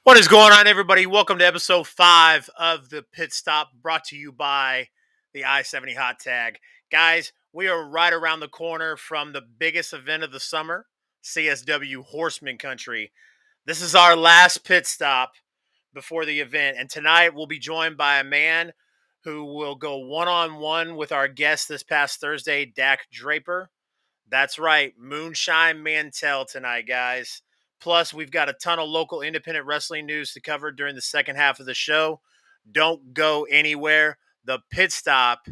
What is going on, everybody? Welcome to episode 5 of the Pit Stop, brought to you by the I-70 Hot Tag. Guys, we are right around the corner from the biggest event of the summer, CSW Horsemen Country. This is our last pit stop before the event, and tonight we'll be joined by a man who will go one-on-one with our guest this past Thursday, Dak Draper. That's right, Moonshine Mantell tonight, guys. Plus, we've got a ton of local independent wrestling news to cover during the second half of the show. Don't go anywhere. The pit stop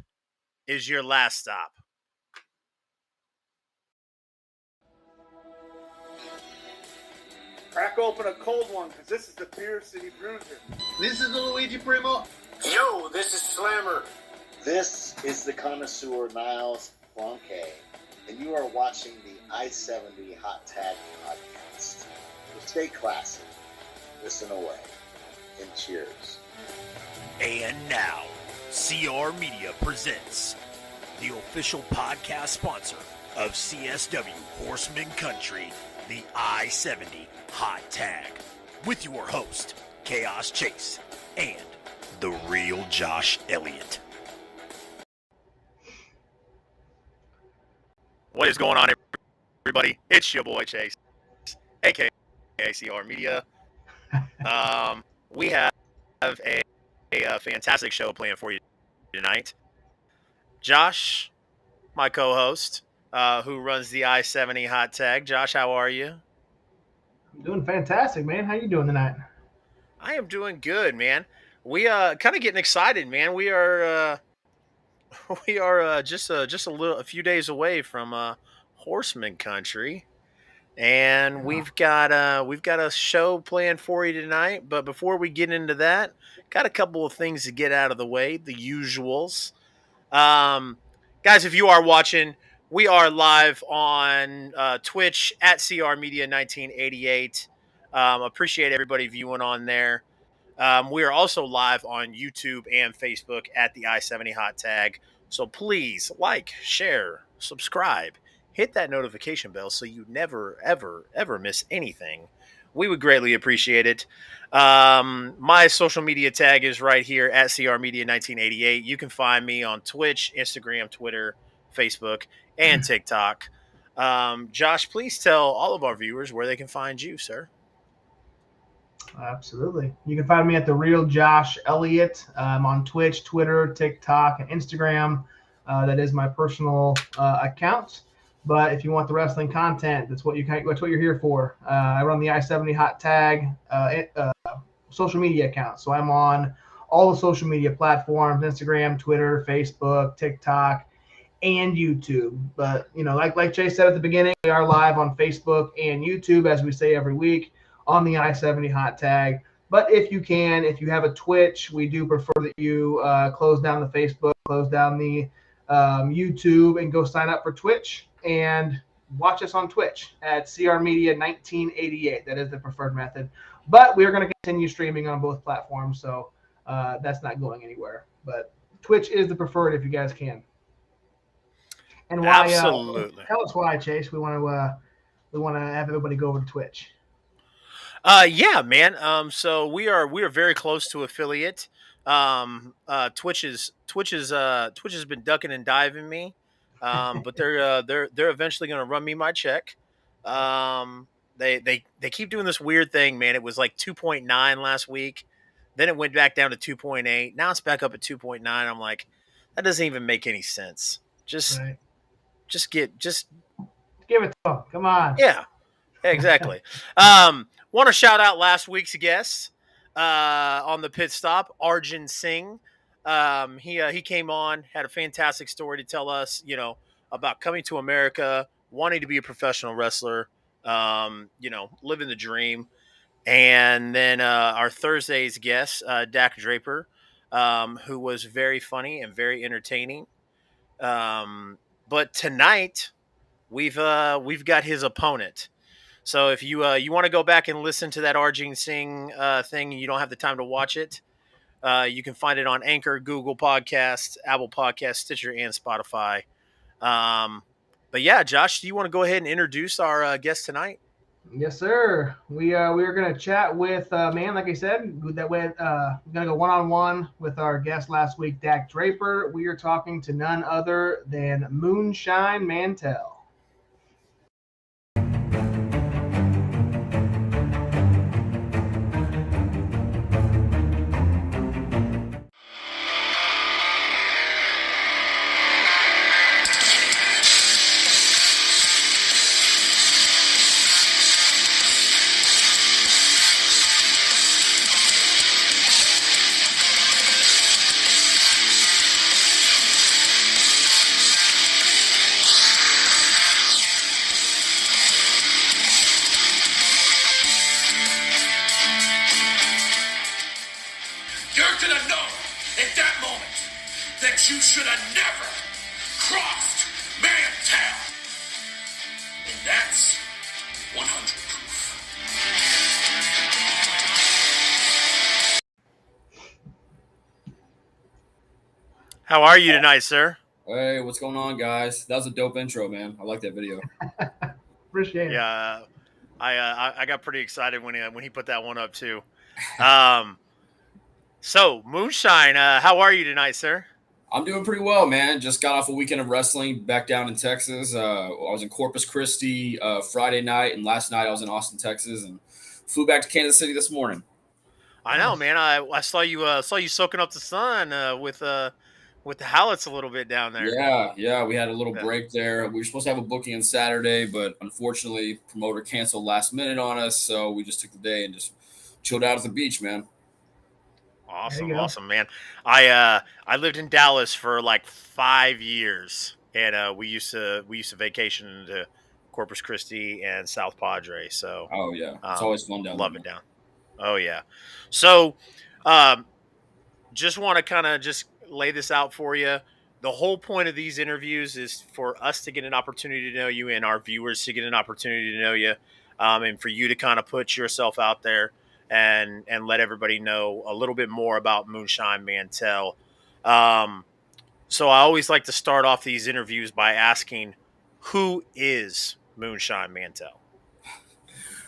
is your last stop. Crack open a cold one, because this is the Beer City Bruiser. This is the Luigi Primo. Yo, this is Slammer. This is the connoisseur Niles Blanque, and you are watching the I-70 Hot Tag Podcast. So stay classy, listen away, and cheers. And now, CR Media presents the official podcast sponsor of CSW Horsemen Country, the I-70 Hot Tag, with your host, Chaos Chase, and the real Josh Elliott. What is going on, everybody? It's your boy Chase, aka CR Media. We have a fantastic show planned for you tonight. Josh, my co-host, who runs the I-70 Hot Tag. Josh, how are you? I'm doing fantastic, man. How you doing tonight? I am doing good, man. We kind of getting excited, man. We are just a few days away from Horseman Country, and we've got a show planned for you tonight. But before we get into that, got a couple of things to get out of the way, the usuals. Guys, if you are watching, we are live on Twitch at CR Media 1988. Appreciate everybody viewing on there. We are also live on YouTube and Facebook at the I-70 Hot Tag. So please like, share, subscribe, hit that notification bell so you never, ever, ever miss anything. We would greatly appreciate it. My social media tag is right here at CR Media 1988. You can find me on Twitch, Instagram, Twitter, Facebook, and TikTok. Josh, please tell all of our viewers where they can find you, sir. Absolutely. You can find me at the real Josh Elliott on Twitch, Twitter, TikTok, and Instagram. That is my personal account. But if you want the wrestling content, that's what you're here for. I run the I-70 Hot Tag social media account. So I'm on all the social media platforms: Instagram, Twitter, Facebook, TikTok, and YouTube. But like Jay said at the beginning, we are live on Facebook and YouTube, as we say every week, on the I-70 Hot Tag. But if you have a Twitch, we do prefer that you close down the Facebook, close down the YouTube, and go sign up for Twitch and watch us on Twitch at CR Media 1988. That is the preferred method. But we are going to continue streaming on both platforms, so that's not going anywhere. But Twitch is the preferred if you guys can. And why? Absolutely. Tell us why, Chase. We want to have everybody go over to Twitch. Yeah, man. So we are very close to affiliate. Twitch has been ducking and diving me, but they're eventually going to run me my check. They keep doing this weird thing, man. It was like 2.9 last week, then it went back down to 2.8. Now it's back up at 2.9. I'm like, that doesn't even make any sense. Just give it to them. Come on. Yeah, exactly. Want to shout out last week's guest on the pit stop, Arjun Singh. He came on, had a fantastic story to tell us, about coming to America, wanting to be a professional wrestler, living the dream. And then our Thursday's guest, Dak Draper, who was very funny and very entertaining. But tonight we've got his opponent. So if you want to go back and listen to that Arjun Singh thing and you don't have the time to watch it, you can find it on Anchor, Google Podcasts, Apple Podcasts, Stitcher, and Spotify. But yeah, Josh, do you want to go ahead and introduce our guest tonight? Yes, sir. We are gonna chat with man, like I said, that way we're gonna go one-on-one with our guest last week, Dak Draper. We are talking to none other than Moonshine Mantell. You're gonna know at that moment that you should have never crossed Mantell. And that's 100 proof. How are you tonight, sir? Hey, what's going on, guys? That was a dope intro, man. I like that video. Appreciate it. Yeah, I got pretty excited when he put that one up too. So Moonshine, how are you tonight, sir? I'm doing pretty well, man. Just got off a weekend of wrestling back down in Texas. I was in Corpus Christi Friday night, and last night I was in Austin, Texas, and flew back to Kansas City this morning. I know, man. I saw you soaking up the sun with the Hallets a little bit down there. Yeah, we had a little break there. We were supposed to have a booking on Saturday, but unfortunately, promoter canceled last minute on us, so we just took the day and just chilled out at the beach, man. Awesome, man. I lived in Dallas for like 5 years, and we used to vacation to Corpus Christi and South Padre. So, Oh yeah, it's always fun down there. love it down. Oh yeah. So, just want to kind of just lay this out for you. The whole point of these interviews is for us to get an opportunity to know you and our viewers to get an opportunity to know you, and for you to kind of put yourself out there and let everybody know a little bit more about Moonshine Mantell. So I always like to start off these interviews by asking, who is Moonshine Mantell?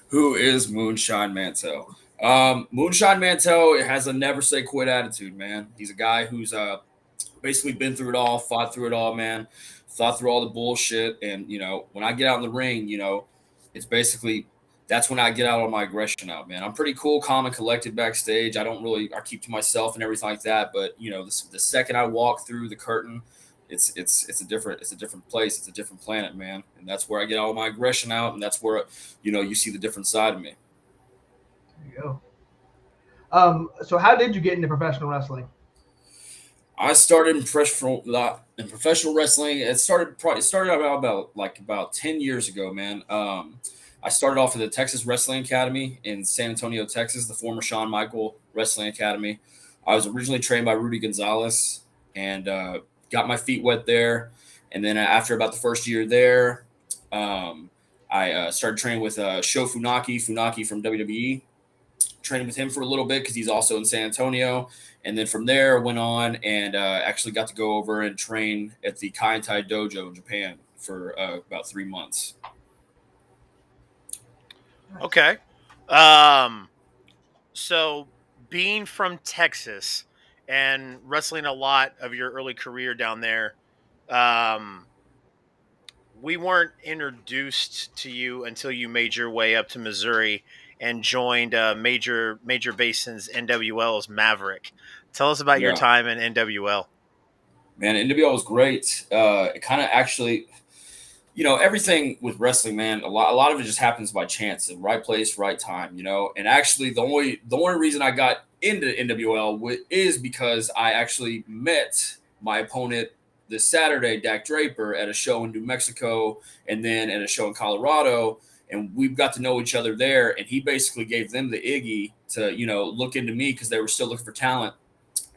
Who is Moonshine Mantell? Moonshine Mantell has a never say quit attitude, man. He's a guy who's basically been through it all, fought through it all, man. Thought through all the bullshit, and when I get out in the ring, it's basically that's when I get out all my aggression out, man. I'm pretty cool, calm, and collected backstage. I keep to myself and everything like that. But the second I walk through the curtain, it's a different place. It's a different planet, man. And that's where I get all my aggression out, and that's where you see the different side of me. There you go. So how did you get into professional wrestling? I started in professional wrestling. It started about 10 years ago, man. I started off at the Texas Wrestling Academy in San Antonio, Texas, the former Shawn Michael Wrestling Academy. I was originally trained by Rudy Gonzalez and got my feet wet there. And then after about the first year there, I started training with Sho Funaki from WWE. Training with him for a little bit because he's also in San Antonio. And then from there, went on and actually got to go over and train at the Kaientai Dojo in Japan for about 3 months. Okay. So being from Texas and wrestling a lot of your early career down there, we weren't introduced to you until you made your way up to Missouri and joined Major Basins NWL's Maverick. Tell us about your time in NWL. Man, NWL was great. It kind of actually, everything with wrestling, man, a lot of it just happens by chance, in right place, right time, And actually, the only reason I got into NWL is because I actually met my opponent this Saturday, Dak Draper, at a show in New Mexico, and then at a show in Colorado. And we got to know each other there, and he basically gave them the Iggy to, look into me because they were still looking for talent.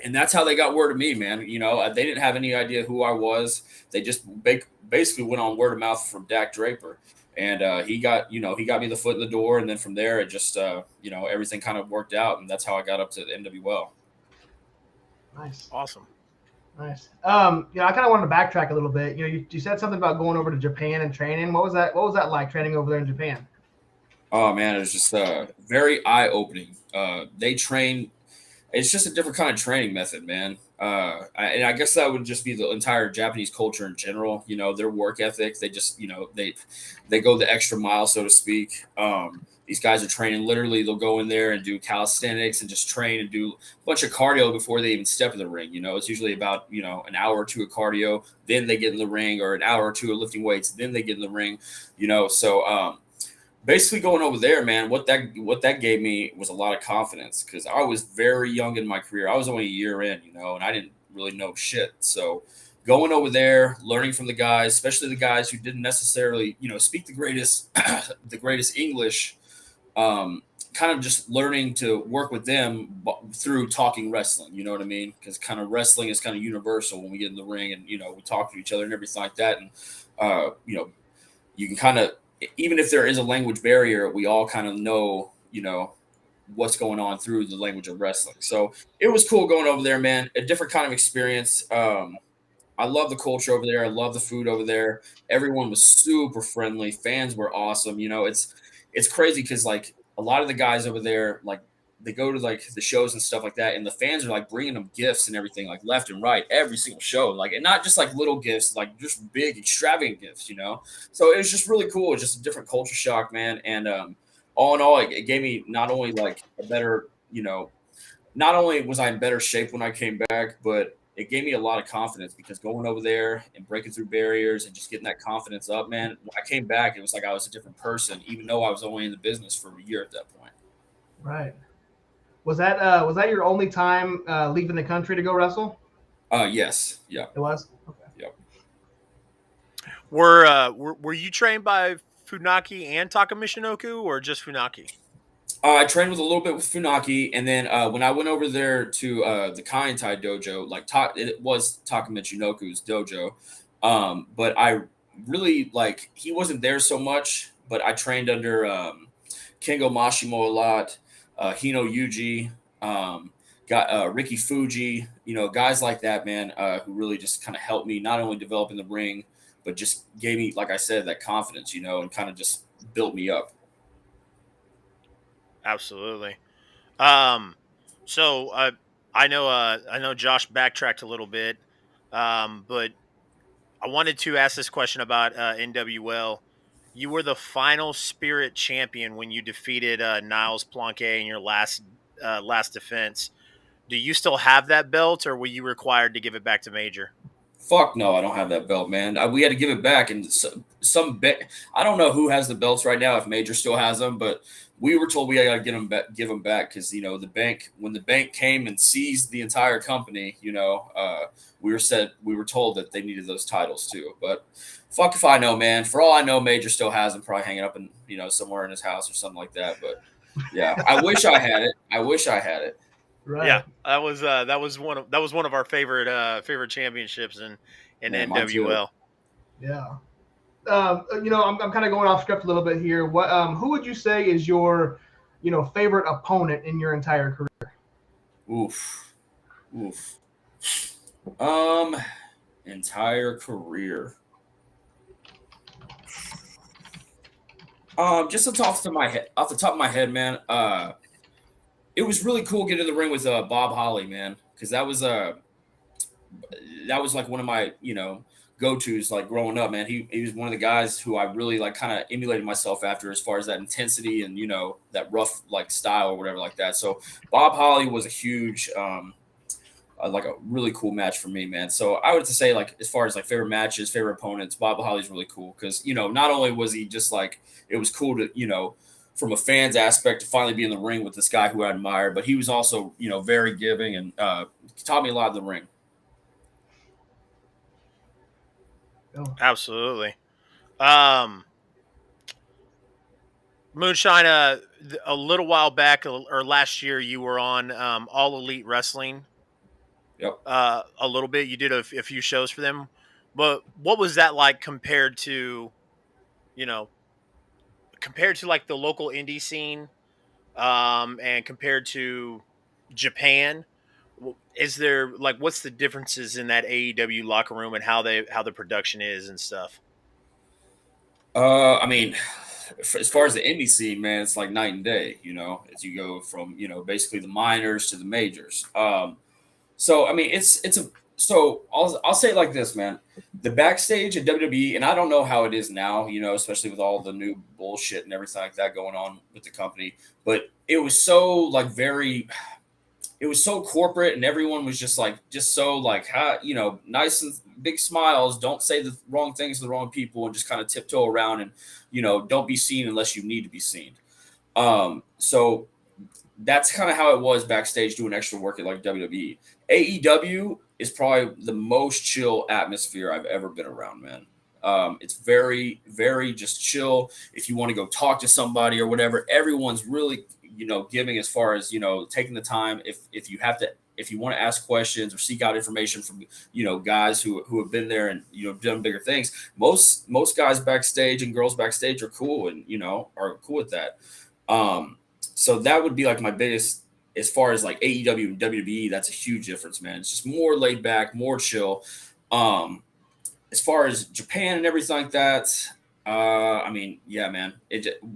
And that's how they got word of me, man. They didn't have any idea who I was. They just basically went on word of mouth from Dak Draper. And he got me the foot in the door. And then from there, it just, everything kind of worked out. And that's how I got up to the NWL. Nice. Awesome. Nice. I kind of wanted to backtrack a little bit. You said something about going over to Japan and training. What was that like training over there in Japan? Oh man, it was just very eye opening. They train. It's just a different kind of training method, man. And I guess that would just be the entire Japanese culture in general. You know, their work ethic. They just, they go the extra mile, so to speak. These guys are training. Literally, they'll go in there and do calisthenics and just train and do a bunch of cardio before they even step in the ring. You know, it's usually about an hour or two of cardio, then they get in the ring, or an hour or two of lifting weights, then they get in the ring. So basically going over there, man, what that gave me was a lot of confidence because I was very young in my career. I was only a year in, and I didn't really know shit. So going over there, learning from the guys, especially the guys who didn't necessarily, speak the greatest the greatest English, kind of just learning to work with them through talking wrestling. You know what I mean? Because kind of wrestling is kind of universal when we get in the ring and we talk to each other and everything like that. And you can kind of, even if there is a language barrier, we all kind of know, what's going on through the language of wrestling. So it was cool going over there, man. A different kind of experience. I love the culture over there. I love the food over there. Everyone was super friendly. Fans were awesome. It's crazy because like a lot of the guys over there, like they go to like the shows and stuff like that, and the fans are like bringing them gifts and everything, like left and right, every single show, like, and not just like little gifts, like just big extravagant gifts. So it was just really cool. It's just a different culture shock, man. And all in all, it gave me not only like a better, not only was I in better shape when I came back, but it gave me a lot of confidence because going over there and breaking through barriers and just getting that confidence up, man. When I came back, it was like I was a different person, even though I was only in the business for a year at that point. Right. Was that your only time leaving the country to go wrestle? Yes. Yeah. It was. Okay. Yep. Were you trained by Funaki and Takamichinoku or just Funaki? I trained with a little bit with Funaki, and then when I went over there to the Kaientai dojo, it was Takamichinoku's dojo, but I really he wasn't there so much. But I trained under Kengo Mashimo a lot, Hino Yuji, got Ricky Fuji, guys like that, man, who really just kind of helped me not only develop in the ring, but just gave me, like I said, that confidence, and kind of just built me up. Absolutely. So I know Josh backtracked a little bit, but I wanted to ask this question about NWL. You were the final Spirit champion when you defeated Niles Planquet in your last defense. Do you still have that belt, or were you required to give it back to Major? Fuck no, I don't have that belt, man. We had to give it back, and I don't know who has the belts right now. If Major still has them, but we were told we got to give them back because the bank, when the bank came and seized the entire company, we were told that they needed those titles too. But fuck if I know, man. For all I know, Major still has them, probably hanging up in somewhere in his house or something like that. But yeah, I wish I had it. I wish I had it. Right. Yeah, that was one of our favorite championships in Man, NWL. Yeah. I'm kind of going off script a little bit here. Who would you say is your, favorite opponent in your entire career? Oof. Entire career. Just off the top of my head, man. It was really cool getting in the ring with Bob Holly, man, because that was like one of my go-tos like growing up, man. He was one of the guys who I really like kind of emulated myself after as far as that intensity and that rough like style or whatever like that. So Bob Holly was a huge like a really cool match for me, man. So I would have to say, like, as far as like favorite matches, favorite opponents, Bob Holly's really cool because not only was he just like, it was cool to from a fan's aspect to finally be in the ring with this guy who I admire, but he was also very giving and taught me a lot in the ring. Absolutely. Moonshine, a little while back or last year, you were on All Elite Wrestling. Yep. A little bit. You did a few shows for them, but what was that like compared to like the local indie scene, and compared to Japan? Is there like what's the differences in that AEW locker room and how the production is and stuff? I mean, as far as the indie scene, man, it's like night and day, as you go from, basically the minors to the majors. So I mean, so I'll say it like this, man. The backstage at WWE, and I don't know how it is now, especially with all the new bullshit and everything like that going on with the company, but it was so it was so corporate, and everyone was just so how, nice and big smiles, don't say the wrong things to the wrong people, and just kind of tiptoe around, and don't be seen unless you need to be seen. So that's kind of how it was backstage doing extra work at like WWE. AEW is probably the most chill atmosphere I've ever been around, man. It's very, very just chill. If you want to go talk to somebody or whatever, everyone's really, giving as far as, taking the time. If you want to ask questions or seek out information from, guys who have been there and, done bigger things, most guys backstage and girls backstage are cool and, are cool with that. So that would be like my biggest, as far as like AEW and WWE, that's a huge difference, man. It's just more laid back, more chill. As far as Japan and everything like that, I mean, yeah, man.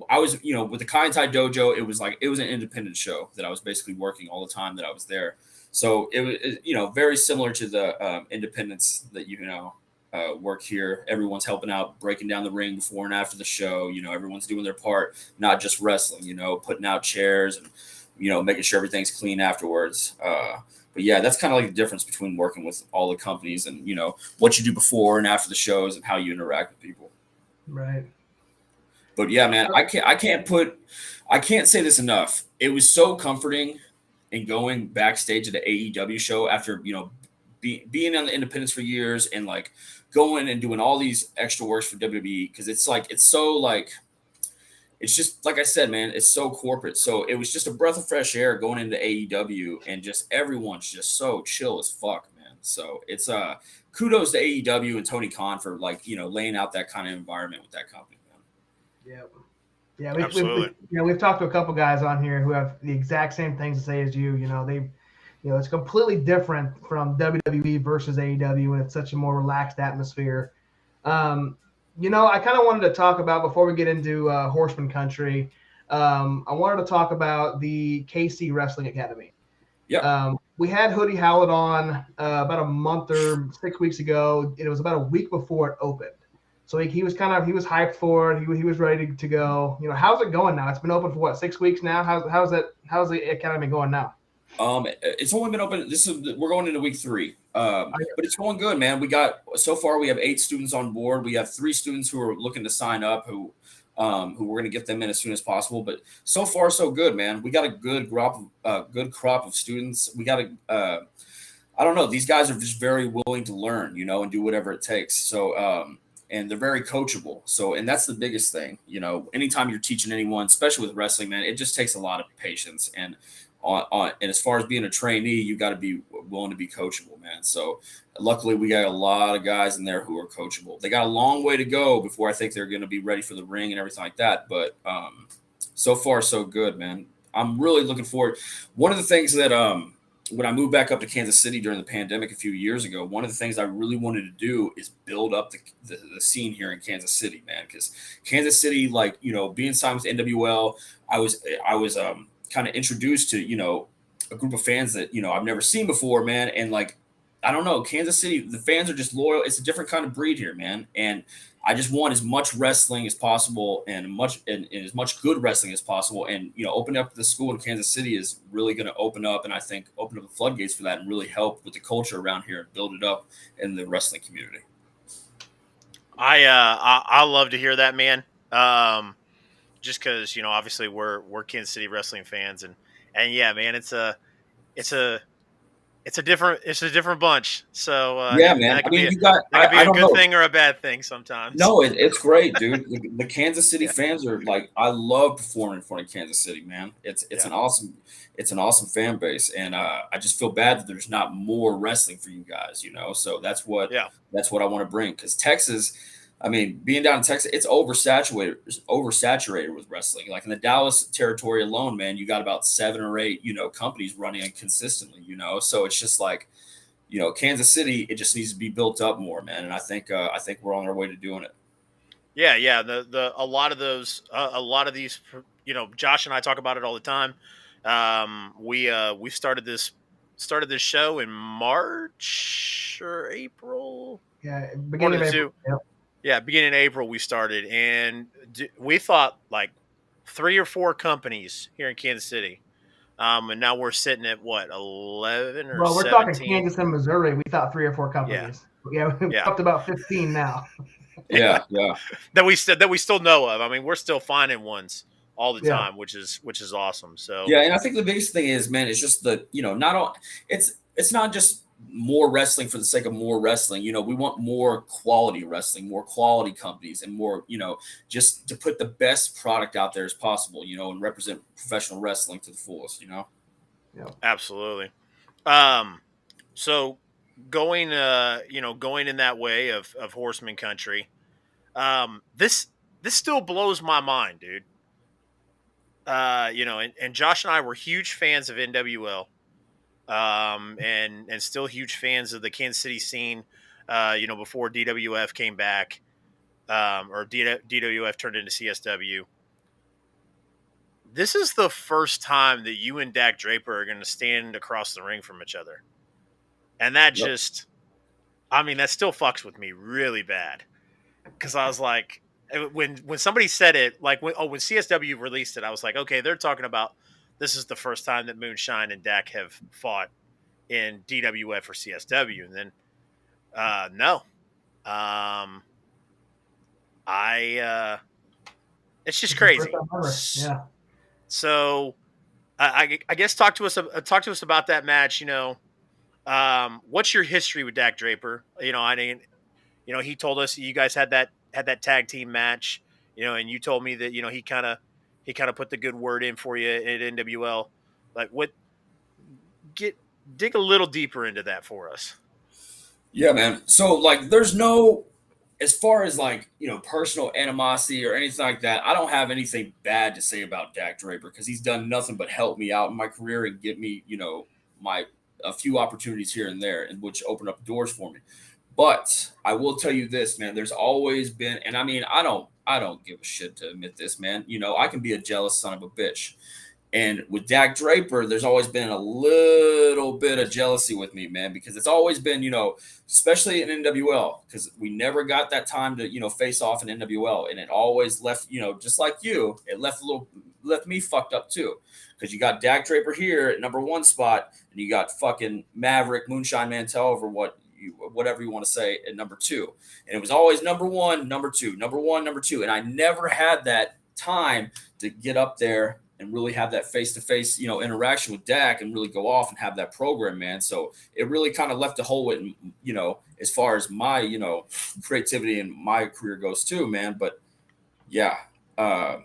I was, with the Kaientai Dojo, it was an independent show that I was basically working all the time that I was there. So it was, very similar to the independents that work here. Everyone's helping out, breaking down the ring before and after the show. Everyone's doing their part, not just wrestling. Putting out chairs and making sure everything's clean afterwards. But yeah, that's kind of like the difference between working with all the companies and what you do before and after the shows and how you interact with people. Right. But yeah, man, I can't say this enough. It was so comforting in going backstage at the AEW show after being on the independents for years and like going and doing all these extra works for WWE, because it's just like I said, man, it's so corporate. So it was just a breath of fresh air going into AEW, and just everyone's just so chill as fuck, man. So it's kudos to AEW and Tony Khan for laying out that kind of environment with that company, man. Yeah, Absolutely. We've talked to a couple guys on here who have the exact same things to say as you. It's completely different from WWE versus AEW, and it's such a more relaxed atmosphere. I kind of wanted to talk about, before we get into Horseman Country, I wanted to talk about the KC Wrestling Academy. Yeah. We had Hoodie Howlett on about a month or 6 weeks ago. It was about a week before it opened. So he was hyped for it. He was ready to go. How's it going now? It's been open for what, 6 weeks now? How's the academy going now? It's only been open. We're going into week 3. But it's going good, man. So far we have 8 students on board. We have 3 students who are looking to sign up who we're going to get them in as soon as possible. But so far so good, man. We got a good crop of students. We got I don't know. These guys are just very willing to learn, and do whatever it takes. So, and they're very coachable. So, and that's the biggest thing, anytime you're teaching anyone, especially with wrestling, man, it just takes a lot of patience. And and as far as being a trainee, you got to be willing to be coachable, man. So luckily we got a lot of guys in there who are coachable. They got a long way to go before I think they're going to be ready for the ring and everything like that. But so far so good, man. I'm really looking forward. One of the things that when I moved back up to Kansas City during the pandemic a few years ago, one of the things I really wanted to do is build up the scene here in Kansas City, man. Because Kansas City, being signed with NWL, I was kind of introduced to a group of fans that I've never seen before, man. And I don't know, Kansas City, the fans are just loyal. It's a different kind of breed here, man. And I just want as much wrestling as possible and as much good wrestling as possible. And opening up the school in Kansas City is really going to open up, and I think open up the floodgates for that and really help with the culture around here and build it up in the wrestling community. I love to hear that, man. Just because obviously we're Kansas City wrestling fans, and yeah, man, it's a different bunch. So yeah, man. that could be a good thing or a bad thing sometimes. No, it's great, dude. The Kansas City fans are I love performing in front of Kansas City, man. It's an awesome fan base, and I just feel bad that there's not more wrestling for you guys, So that's what I want to bring, because Texas. I mean, being down in Texas, it's oversaturated with wrestling. Like in the Dallas territory alone, man, you got about 7 or 8, companies running it consistently, So it's just Kansas City, it just needs to be built up more, man. And I think we're on our way to doing it. Yeah. The a lot of these, Josh and I talk about it all the time. We started this show in March or April, Yeah, one beginning of of the April. two. Yep. Yeah, beginning of April we started, and we thought like 3 or 4 companies here in Kansas City. And now we're sitting at what, 11 or Well, we're talking 17? Kansas and Missouri. We thought 3 or 4 Yeah, companies. Yeah, we're yeah. up to about 15 now. Yeah, yeah. That we still know of. I mean, we're still finding ones all the Yeah. time, which is awesome. So Yeah, and I think the biggest thing is, man, it's just the not all. It's not just more wrestling for the sake of more wrestling. We want more quality wrestling, more quality companies, and more just to put the best product out there as possible. And represent professional wrestling to the fullest. Yeah. absolutely. So going in that way of Horseman Country. This still blows my mind, dude. And Josh and I were huge fans of NWL. And still huge fans of the Kansas City scene. Before DWF came back, or DWF turned into CSW. This is the first time that you and Dak Draper are going to stand across the ring from each other, and that Yep. just, I mean, that still fucks with me really bad, because I was like, when somebody said it, like when CSW released it, I was like, okay, they're talking about this is the first time that Moonshine and Dak have fought in DWF or CSW, and then no, I it's just First crazy. time ever. Yeah. So I guess talk to us about that match. What's your history with Dak Draper? I mean, he told us you guys had that tag team match. And you told me that he kind of put the good word in for you at NWL. Like, what? Get dig a little deeper into that for us. Yeah, man. So like, there's no, as far as like personal animosity or anything like that. I don't have anything bad to say about Dak Draper because he's done nothing but help me out in my career and give me my a few opportunities here and there, and which opened up doors for me. But I will tell you this, man. There's always been, and I mean, I don't give a shit to admit this, man. I can be a jealous son of a bitch. And with Dak Draper, there's always been a little bit of jealousy with me, man, because it's always been, especially in NWL, because we never got that time to, face off in NWL. And it always left, just like you, it left me fucked up too. Because you got Dak Draper here at number 1 spot, and you got fucking Maverick, Moonshine Mantell over whatever you want to say at number 2. And it was always number 1, number 2, number 1, number 2. And I never had that time to get up there and really have that face-to-face, interaction with Dak and really go off and have that program, man. So it really kind of left a hole in, as far as my, creativity and my career goes too, man. But yeah, I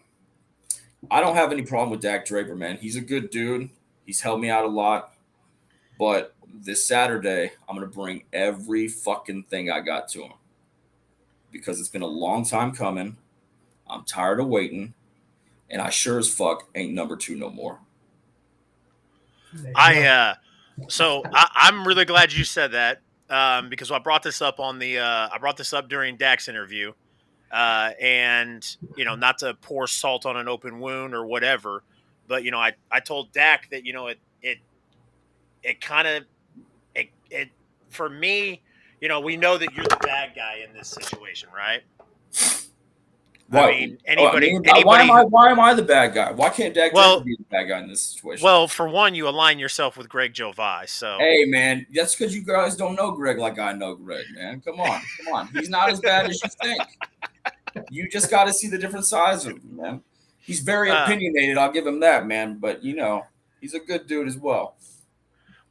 don't have any problem with Dak Draper, man. He's a good dude. He's helped me out a lot. But this Saturday, I'm going to bring every fucking thing I got to him because it's been a long time coming. I'm tired of waiting. And I sure as fuck ain't number 2 no more. I'm really glad you said that, because I brought this up during Dak's interview, and not to pour salt on an open wound or whatever, but I told Dak that it kind of it for me, we know that you're the bad guy in this situation, right? Right. I mean, anybody. Why am I the bad guy? Why can't Dak Draper be the bad guy in this situation? Well, for one, you align yourself with Greg Jovi. So hey, man, that's because you guys don't know Greg like I know Greg, man. Come on. He's not as bad as you think. You just got to see the different sides of him, man. He's very opinionated. I'll give him that, man. But he's a good dude as well.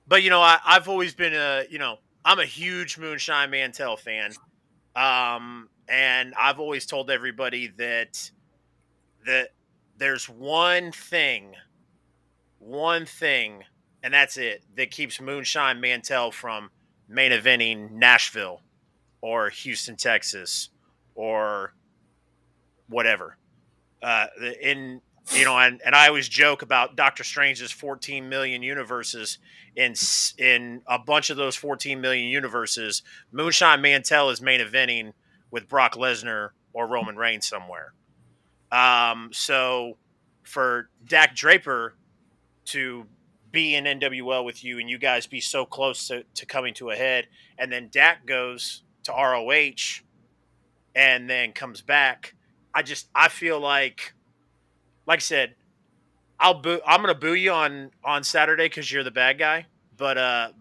But I've always been I'm a huge Moonshine Mantell fan. And I've always told everybody that there's one thing, and that's it, that keeps Moonshine Mantell from main eventing Nashville or Houston, Texas, or whatever. And I always joke about Doctor Strange's 14 million universes. In a bunch of those 14 million universes, Moonshine Mantell is main eventing with Brock Lesnar or Roman Reigns somewhere. So for Dak Draper to be in NWL with you and you guys be so close to coming to a head, and then Dak goes to ROH and then comes back. I feel like I said, I'm gonna boo you on Saturday because you're the bad guy. But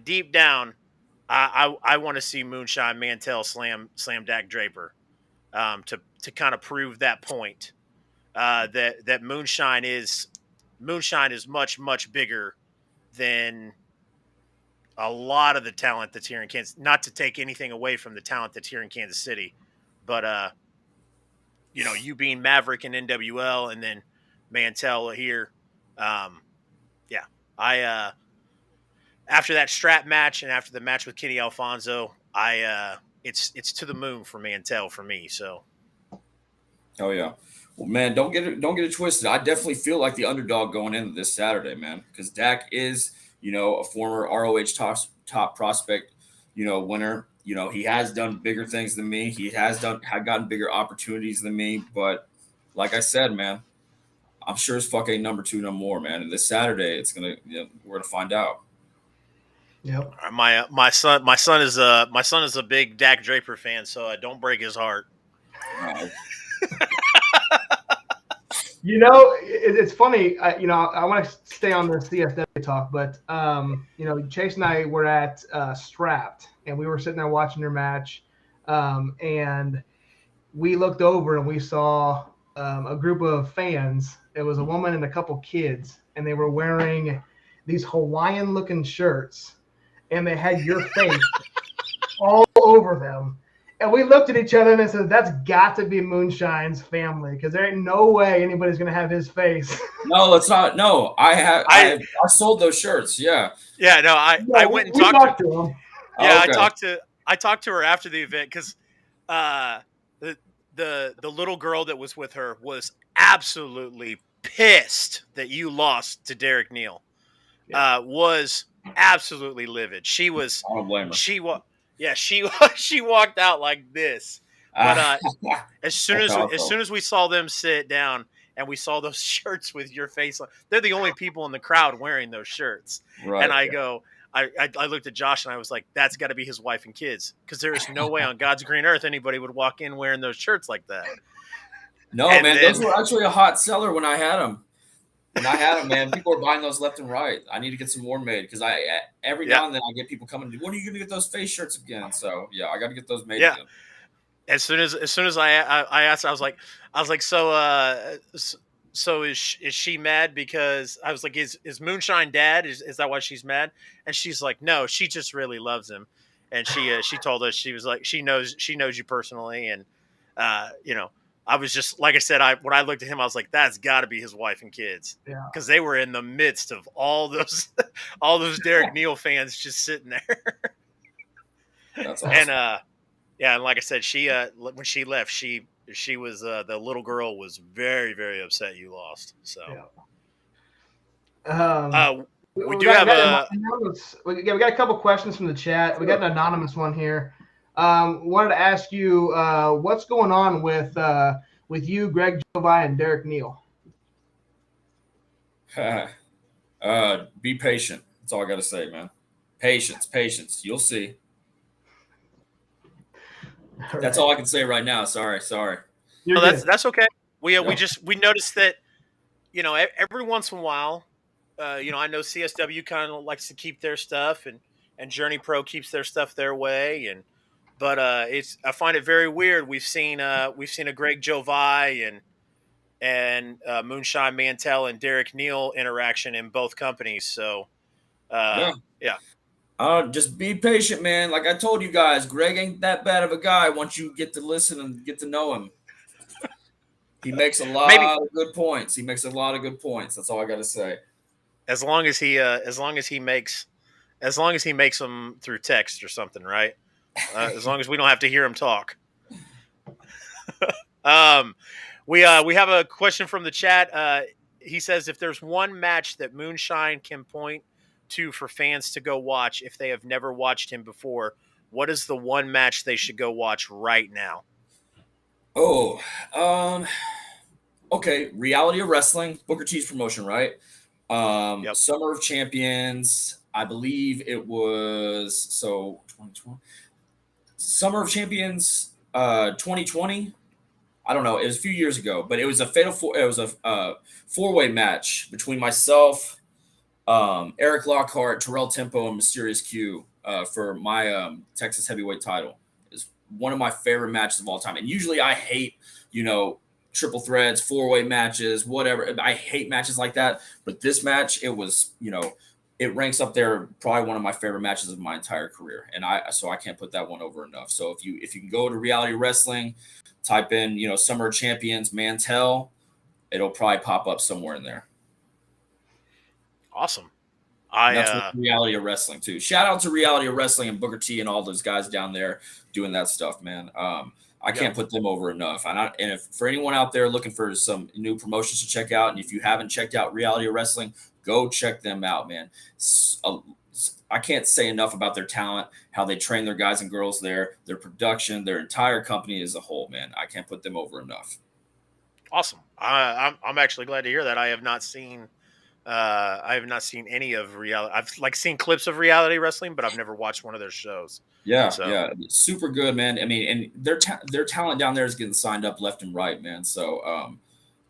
deep down, I want to see Moonshine Mantell slam Dak Draper, to kind of prove that point, that Moonshine is much bigger than a lot of the talent that's here in Kansas. Not to take anything away from the talent that's here in Kansas City, but you being Maverick and NWL, and then Mantell here, yeah, I after that strap match and after the match with Kenny Alfonso, it's to the moon for Mantell for me. So, Oh yeah. Well, man, don't get it twisted. I definitely feel like the underdog going into this Saturday, man, because Dak is, a former ROH top prospect, winner. He has done bigger things than me. He had gotten bigger opportunities than me. But like I said, man, I'm sure as fuck ain't number two no more, man. And this Saturday, we're gonna find out. Yep. my son is a big Dak Draper fan, so don't break his heart. It's funny. I want to stay on the CSW talk, but Chase and I were at Strapped, and we were sitting there watching their match, and we looked over and we saw a group of fans. It was a woman and a couple kids, and they were wearing these Hawaiian-looking shirts, and they had your face all over them. And we looked at each other and said, "That's got to be Moonshine's family, because there ain't no way anybody's gonna have his face." No, it's not. No, I sold those shirts. Yeah. Yeah, no, I went and talked to him. Yeah, okay. I talked to her after the event because the little girl that was with her was absolutely pissed that you lost to Derek Neal. Yeah. Was absolutely livid. She was. I don't blame her. She walked out like this. But as soon as we saw them sit down and we saw those shirts with your face on, they're the only people in the crowd wearing those shirts. Right, and I looked at Josh and I was like, that's got to be his wife and kids, because there is no way on God's green earth anybody would walk in wearing those shirts like that. No, and man, those were actually a hot seller when I had them. Man, people are buying those left and right. I need to get some more made, because every now and then I get people coming. When are you going to get those face shirts again? So yeah, I got to get those made again. As soon as I asked her, I was like, so is she mad because I was like, is Moonshine dad? Is that why she's mad? And she's like, no, she just really loves him. And she told us, she was like, she knows you personally, and I was just, like I said, when I looked at him, I was like, that's got to be his wife and kids, because they were in the midst of all those Derek Neal fans just sitting there. That's awesome. And and like I said, she when she left, she was the little girl was very, very upset you lost. So we got a couple questions from the chat. We got an anonymous one here. Wanted to ask you what's going on with you, Greg Jovi, and Derek Neal. Be patient. That's all I got to say, man. Patience. You'll see. That's all I can say right now. Sorry. No, that's okay. We noticed that, every once in a while, I know CSW kind of likes to keep their stuff, and Journey Pro keeps their stuff their way, but I find it very weird. We've seen a Greg Jovi and Moonshine Mantell and Derek Neal interaction in both companies. So yeah. Just be patient, man. Like I told you guys, Greg ain't that bad of a guy once you get to listen and get to know him. He makes a lot of good points. That's all I got to say. As long as he makes them through text or something, right? As long as we don't have to hear him talk. We have a question from the chat. He says, if there's one match that Moonshine can point to for fans to go watch if they have never watched him before, what is the one match they should go watch right now? Oh, um, okay. Reality of Wrestling, Booker T's promotion, right? Yep. Summer of Champions, I believe it was 2020. Summer of Champions, 2020. I don't know. It was a few years ago, but it was a fatal four. It was a four-way match between myself, Eric Lockhart, Terrell Tempo, and Mysterious Q for my Texas heavyweight title. It's one of my favorite matches of all time. And usually I hate, triple threads, four-way matches, whatever. I hate matches like that. But this match, it was, it ranks up there, probably one of my favorite matches of my entire career. And I can't put that one over enough. So if you can go to Reality Wrestling, type in, Summer Champions Mantell, it'll probably pop up somewhere in there. Awesome. And that's with Reality of Wrestling too. Shout out to Reality of Wrestling and Booker T and all those guys down there doing that stuff, man. I can't put them over enough. And if for anyone out there looking for some new promotions to check out, and if you haven't checked out Reality of Wrestling, go check them out, man. I can't say enough about their talent, how they train their guys and girls there, their production, their entire company as a whole, man. I can't put them over enough. Awesome. I'm actually glad to hear that. I have not seen any of reality. I've seen clips of Reality Wrestling, but I've never watched one of their shows. Yeah, So- yeah, super good, man. I mean, and their talent down there is getting signed up left and right, man. So,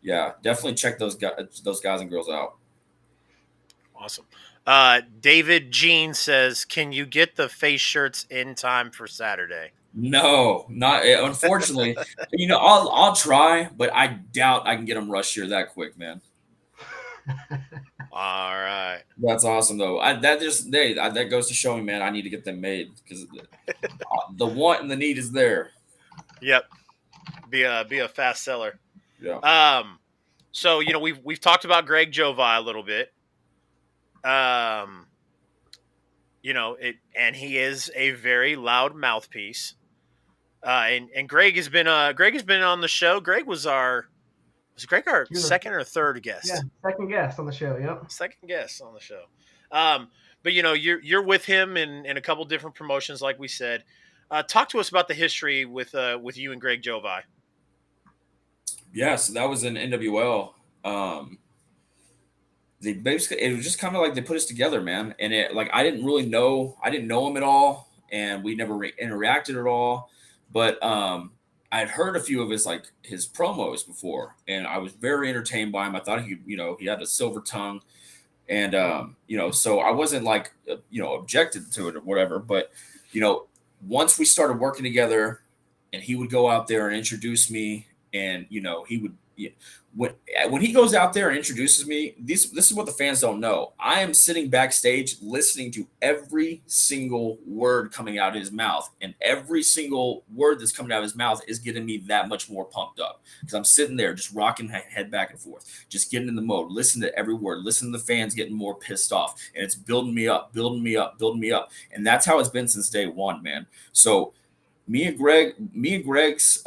yeah, definitely check those guys and girls out. Awesome. David Jean says, "Can you get the face shirts in time for Saturday?" No, not unfortunately. I'll try, but I doubt I can get them rushed here that quick, man. All right. That's awesome, though. That goes to show me, man. I need to get them made because the want and the need is there. Yep. Be a fast seller. Yeah. So we've talked about Greg Jovi a little bit. And he is a very loud mouthpiece. And Greg has been on the show. Greg was our second or third guest? Yeah, second guest on the show. Yep. Second guest on the show. But you're with him in a couple different promotions, like we said. Talk to us about the history with you and Greg Jovi. Yeah, so that was in NWL. It was just kind of like they put us together, man. And I didn't know him at all, and we never interacted at all. But I'd heard a few of his promos before, and I was very entertained by him. I thought he had a silver tongue, and so I wasn't objected to it or whatever. But once we started working together, and he would go out there and introduce me, and he would. When he goes out there and introduces me, this is what the fans don't know. I am sitting backstage listening to every single word coming out of his mouth, and every single word that's coming out of his mouth is getting me that much more pumped up because I'm sitting there just rocking my head back and forth, just getting in the mode, listen to every word, listen to the fans getting more pissed off, and it's building me up, and that's how it's been since day one, man. So me and Greg's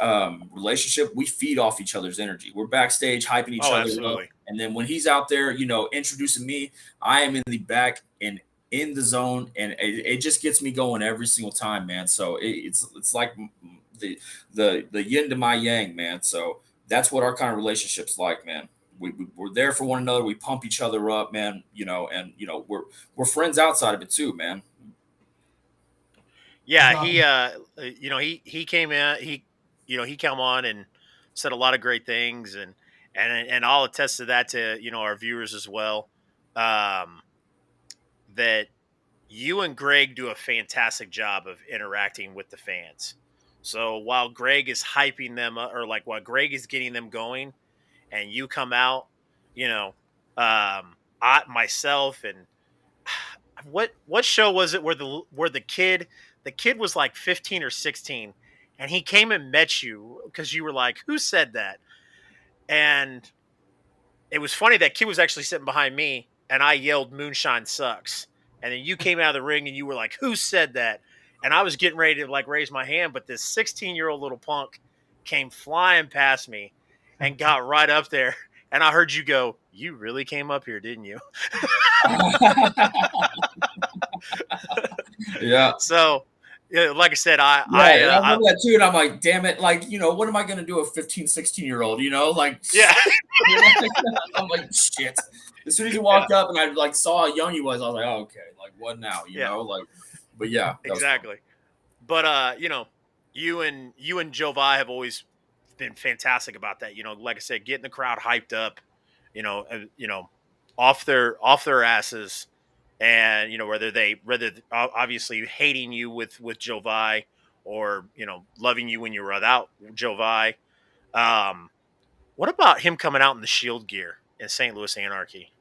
relationship, we feed off each other's energy. We're backstage hyping each other absolutely. up. And then when he's out there, introducing me, I am in the back and in the zone, and it just gets me going every single time, man. So it's like the yin to my yang, man. So that's what our kind of relationship's like, man. We're there for one another. We pump each other up, man. And we're friends outside of it too, man. Yeah, he came in. He came on and said a lot of great things, and I'll attest to that to our viewers as well. That you and Greg do a fantastic job of interacting with the fans. So while Greg is hyping them up, or while Greg is getting them going, and you come out, I myself and what show was it where the kid was like 15 or 16, and he came and met you because you were like, "Who said that?" And it was funny, that kid was actually sitting behind me, and I yelled, "Moonshine sucks." And then you came out of the ring and you were like, "Who said that?" And I was getting ready to raise my hand, but this 16-year-old little punk came flying past me and got right up there. And I heard you go, "You really came up here, didn't you?" Yeah. So, Yeah, like I said, I remember that too, and I'm like, damn it, like, what am I gonna do a 15, 16-year-old, like, yeah, I'm like, shit. As soon as he walked up and I like saw how young he was, I was like, oh, okay, like, what now, yeah, like, but yeah, that was fun. exactly. But you and Jovi have always been fantastic about that. Like I said, getting the crowd hyped up, off their asses, and whether obviously hating you with Jovi or loving you when you were without Jovi. Um, what about him coming out in the Shield gear in St. Louis Anarchy?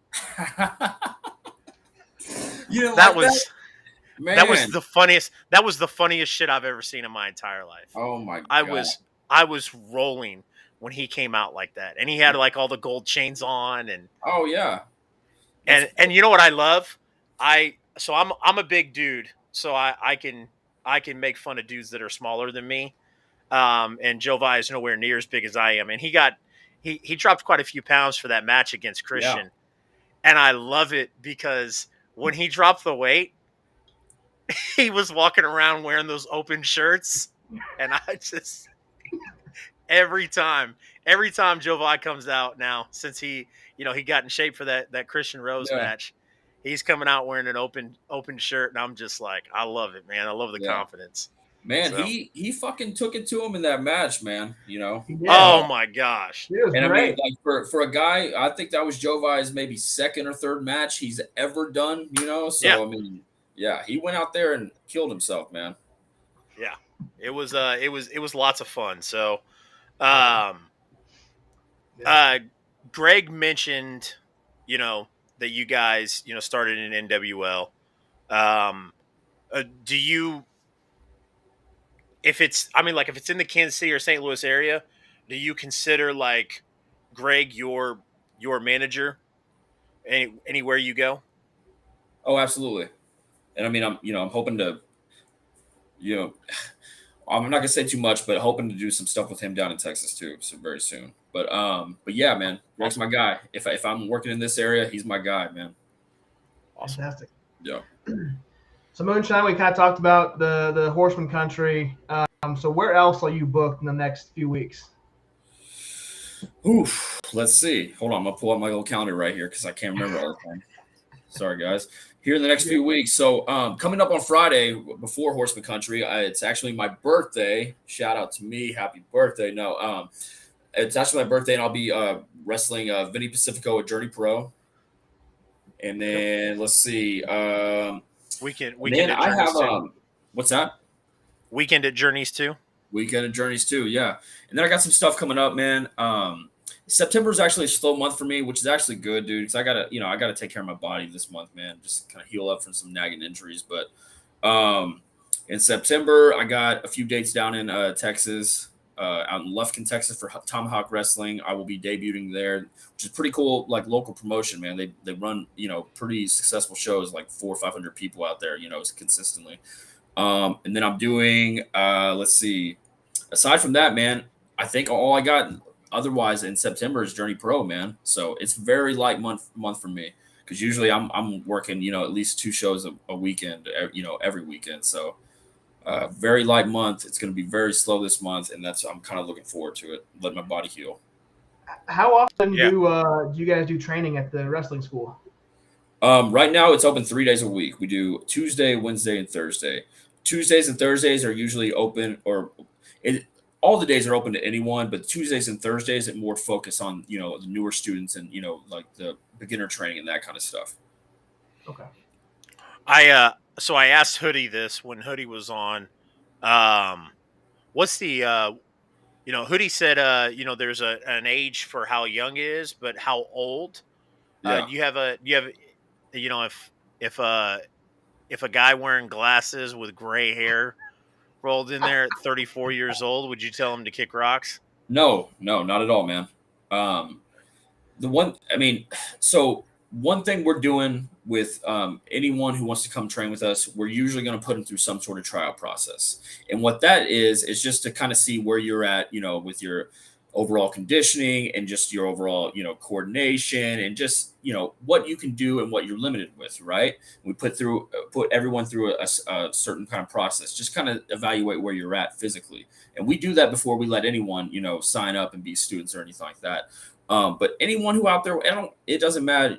You didn't That like that? was Man. that was the funniest. That was the funniest shit I've ever seen in my entire life. Oh my I god. was rolling when he came out like that, and he had like all the gold chains on, and Oh yeah. and you know what I love? I'm a big dude, so I can make fun of dudes that are smaller than me. And Jovi is nowhere near as big as I am, and he dropped quite a few pounds for that match against Christian, and I love it because when he dropped the weight, he was walking around wearing those open shirts, and I just every time Jovi comes out now, since he got in shape for that Christian Rose match, he's coming out wearing an open shirt, and I'm just like, I love it, man. I love the confidence. Man, So. he fucking took it to him in that match, man. Oh my gosh. And I mean, like for a guy, I think that was Jovi's maybe second or third match he's ever done. So I mean, yeah, he went out there and killed himself, man. Yeah, it was lots of fun. So, Greg mentioned, that you guys, started in NWL. Do you, if it's in the Kansas City or St. Louis area, do you consider like Greg your manager anywhere you go? Oh, absolutely. And I mean, I'm hoping to, I'm not gonna say too much, but hoping to do some stuff with him down in Texas too, so very soon. But yeah, man, Greg's my guy. If I'm working in this area, he's my guy, man. Awesome. Fantastic. Yeah. So Moonshine, we kind of talked about the Horseman Country. So where else are you booked in the next few weeks? Oof. Let's see. Hold on, I'm gonna pull up my little calendar right here because I can't remember all the time. Sorry, guys. Here in the next few weeks. So coming up on Friday before Horseman Country, it's actually my birthday. Shout out to me. Happy birthday. No, it's actually my birthday, and I'll be wrestling Vinny Pacifico at Journey Pro. And then let's see. Weekend then at I Journeys have too. What's that? Weekend at Journeys too. Weekend at Journeys too, yeah. And then I got some stuff coming up, man. September is actually a slow month for me, which is actually good, dude. Because I gotta take care of my body this month, man. Just kind of heal up from some nagging injuries. But in September, I got a few dates down in Texas, out in Lufkin, Texas for Tomahawk Wrestling. I will be debuting there, which is pretty cool, like local promotion, man. They run pretty successful shows, like 400 or 500 people out there, consistently. And then I'm doing, let's see, aside from that, man, I think all I got otherwise in September is Journey Pro, man. So it's very light month for me because usually I'm working, at least 2 shows a weekend, every weekend. So very light month. It's going to be very slow this month, and I'm kind of looking forward to it. Let my body heal. How often do you guys do training at the wrestling school? Right now it's open 3 days a week. We do Tuesday, Wednesday, and Thursday. Tuesdays and Thursdays are usually open, all the days are open to anyone, but Tuesdays and Thursdays it more focus on, the newer students and, like the beginner training and that kind of stuff. Okay. So I asked Hoodie this when Hoodie was on. What's the Hoodie said there's an age for how young it is, but how old? You have if a guy wearing glasses with gray hair rolled in there at 34 years old, would you tell him to kick rocks? No, not at all, man. One thing we're doing with anyone who wants to come train with us, we're usually going to put them through some sort of trial process. And what that is just to kind of see where you're at, with your overall conditioning and just your overall, coordination and just, what you can do and what you're limited with, right? We put everyone through a certain kind of process, just kind of evaluate where you're at physically. And we do that before we let anyone, sign up and be students or anything like that. But anyone who out there, it doesn't matter,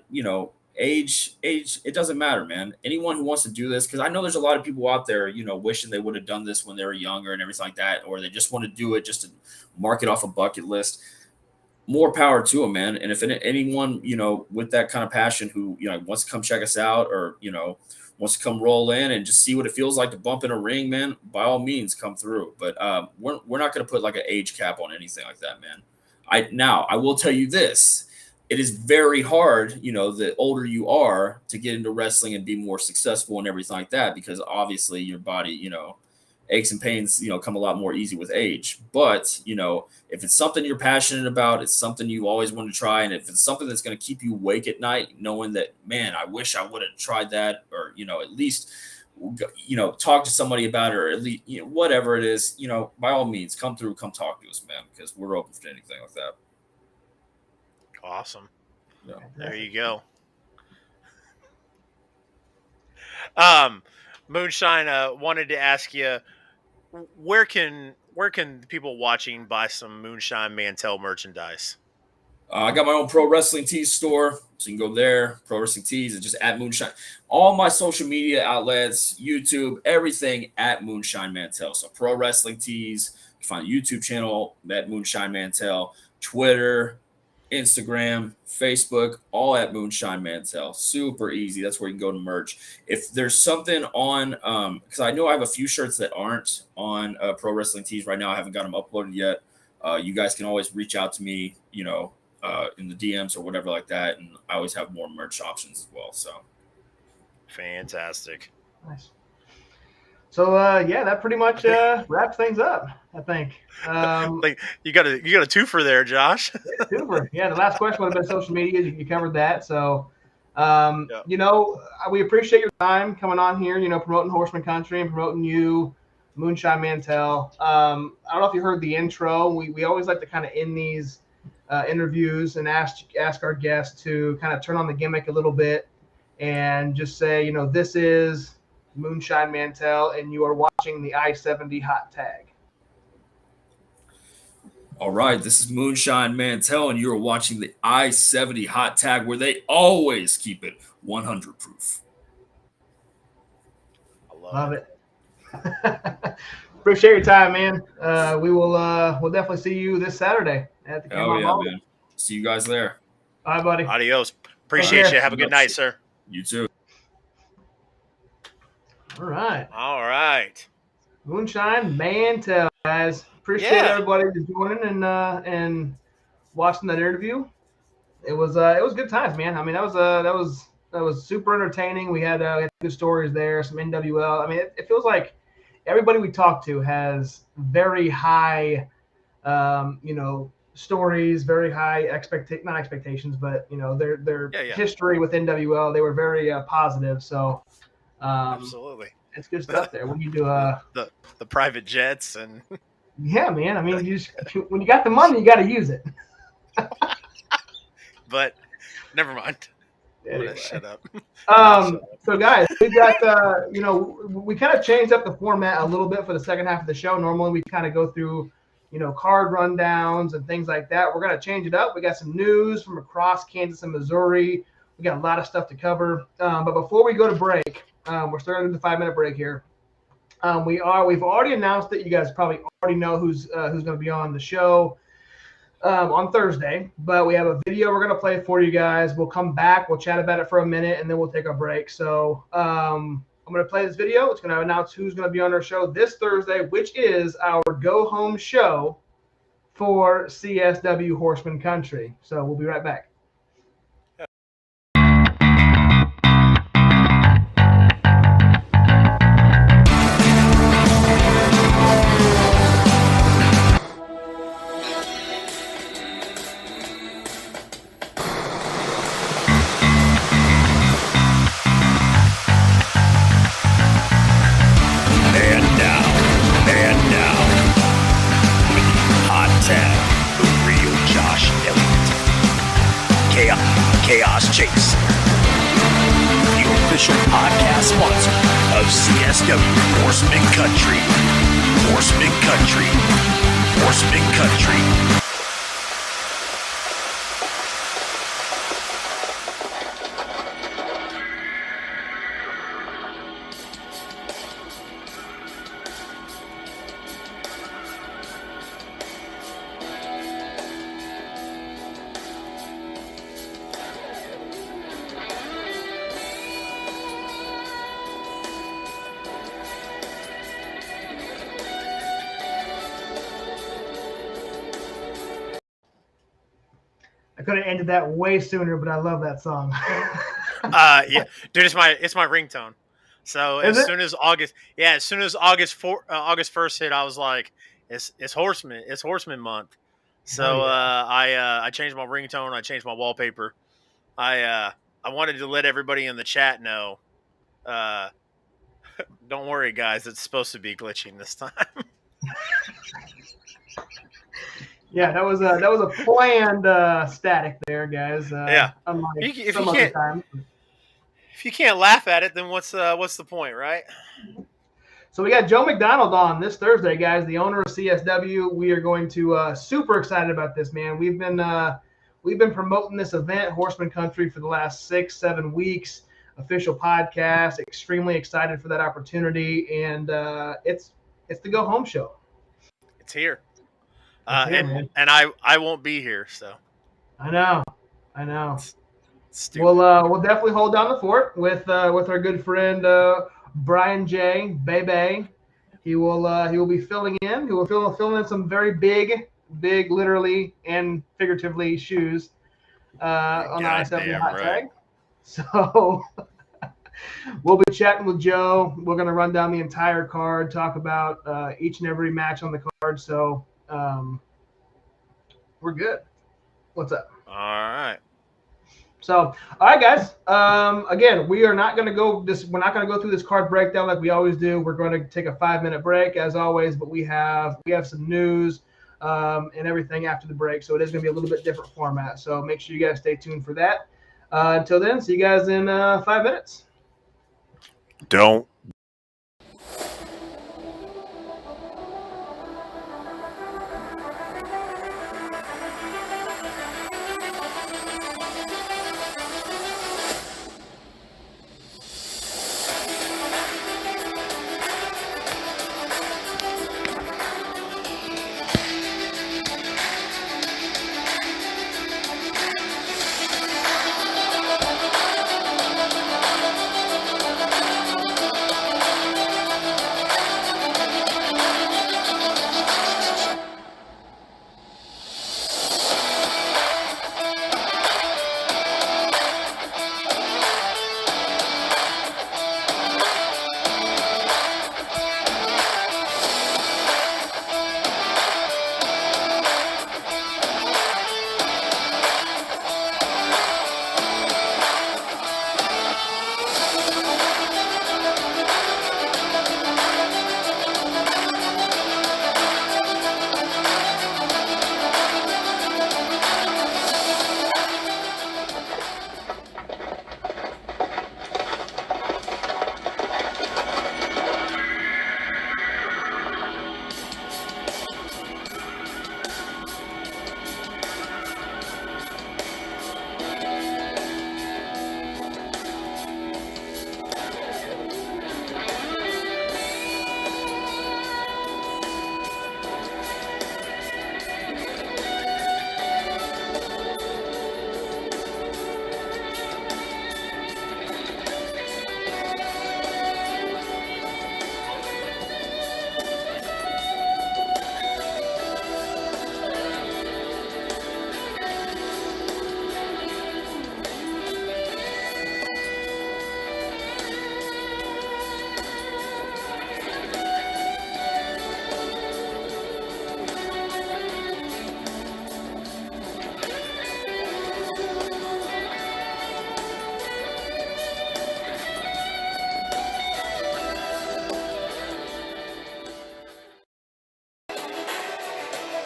age, it doesn't matter, man. Anyone who wants to do this, because I know there's a lot of people out there, wishing they would have done this when they were younger and everything like that, or they just want to do it just to mark it off a bucket list. More power to them, man. And if anyone, with that kind of passion who, wants to come check us out or, wants to come roll in and just see what it feels like to bump in a ring, man, by all means, come through. But we're not going to put like an age cap on anything like that, man. I will tell you this. It is very hard, the older you are to get into wrestling and be more successful and everything like that, because obviously your body, aches and pains, come a lot more easy with age. But, if it's something you're passionate about, it's something you always want to try. And if it's something that's going to keep you awake at night, knowing that, man, I wish I would have tried that, or, at least, talk to somebody about it, or at least, whatever it is, by all means, come through, come talk to us, man, because we're open for anything like that. Awesome. Yeah. There you go. Moonshine, wanted to ask you, where can people watching buy some Moonshine Mantell merchandise? I got my own Pro Wrestling Tees store, so you can go there. Pro Wrestling Tees, and just at Moonshine. All my social media outlets, YouTube, everything at Moonshine Mantell. So Pro Wrestling Tees, you can find the YouTube channel at Moonshine Mantell, Twitter, Instagram, Facebook, all at Moonshine Mantell. Super easy. That's where you can go to merch. If there's something on, because I know I have a few shirts that aren't on Pro Wrestling Tees right now. I haven't got them uploaded yet. You guys can always reach out to me, in the DMs or whatever like that. And I always have more merch options as well. So fantastic. Nice. So that pretty much wraps things up, I think. Like you got a twofer there, Josh. Twofer. Yeah, the last question would have been social media. You covered that. So we appreciate your time coming on here, promoting Horsemen Country and promoting you, Moonshine Mantell. I don't know if you heard the intro. We always like to kind of end these interviews and ask our guests to kind of turn on the gimmick a little bit and just say, this is Moonshine Mantell, and you are watching the I-70 Hot Tag. All right, this is Moonshine Mantell, and you're watching the I-70 Hot Tag, where they always keep it 100 proof. I love it. Appreciate your time, man. We'll definitely see you this Saturday at the Oh, yeah, man. See you guys there. Bye, buddy. Adios. Appreciate you. Have a good night, sir. You too. All right. Moonshine Mantell, guys. Appreciate everybody joining and watching that interview. It was good times, man. I mean, that was super entertaining. We had good stories there, some NWL. I mean, it feels like everybody we talked to has very high, stories, very high not expectations, but their history with NWL. They were very positive. So. Absolutely, it's good stuff there. When you do the private jets and yeah, man. I mean, when you got the money, you got to use it. But never mind. Anyway. Shut up. So guys, we got we kind of changed up the format a little bit for the second half of the show. Normally we kind of go through card rundowns and things like that. We're gonna change it up. We got some news from across Kansas and Missouri. We got a lot of stuff to cover. But before we go to break. We're starting the 5-minute break here. We've already announced that you guys probably already know who's going to be on the show on Thursday. But we have a video we're going to play for you guys. We'll come back. We'll chat about it for a minute, and then we'll take a break. So I'm going to play this video. It's going to announce who's going to be on our show this Thursday, which is our go-home show for CSW Horsemen Country. So we'll be right back. And now, hot tag, the Products, the official podcast sponsor of CSW Horsemen Country. Horsemen Country. Horsemen Country. I could have ended that way sooner, but I love that song. Yeah, dude, it's my ringtone. So Is as it? soon as August 1st hit, I was like, it's Horseman month. So Hell yeah. I changed my ringtone. I changed my wallpaper. I wanted to let everybody in the chat know. Don't worry, guys. It's supposed to be glitching this time. Yeah, that was a planned static there, guys. Yeah. Unlike If some you other can't- times. If you can't laugh at it, then what's the point, right? So we got Joe McDonald on this Thursday, guys, the owner of CSW. We are going to super excited about this, man. We've been promoting this event, Horseman Country, for the last 6-7 weeks. Official podcast. Extremely excited for that opportunity, and it's the go home show. It's here. It's here, man. And I won't be here, so I know. stupid. We'll definitely hold down the fort with our good friend Brian J. Bebe. He will be filling in. He will fill in some very big, literally and figuratively, shoes on the I-70 hot tag. So we'll be chatting with Joe. We're going to run down the entire card, talk about each and every match on the card. So we're good. What's up? All right. So, all right, guys. Again, we are not going to go this. We're not going to go through this card breakdown like we always do. We're going to take a 5-minute break as always, but we have some news and everything after the break. So it is going to be a little bit different format. So make sure you guys stay tuned for that. Until then, see you guys in 5 minutes. Don't.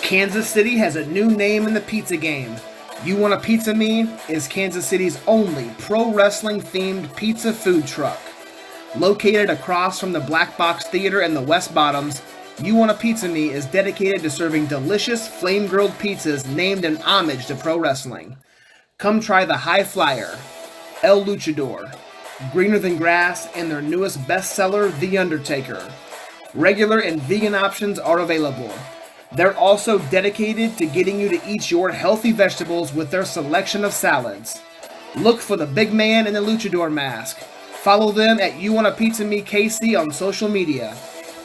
Kansas City has a new name in the pizza game. You Want a Pizza Me is Kansas City's only pro wrestling themed pizza food truck. Located across from the Black Box Theater in the West Bottoms, You Want a Pizza Me is dedicated to serving delicious flame-grilled pizzas named in homage to pro wrestling. Come try the High Flyer, El Luchador, Greener Than Grass, and their newest bestseller, The Undertaker. Regular and vegan options are available. They're also dedicated to getting you to eat your healthy vegetables with their selection of salads. Look for the big man in the luchador mask. Follow them at You Want a Pizza Me KC on social media.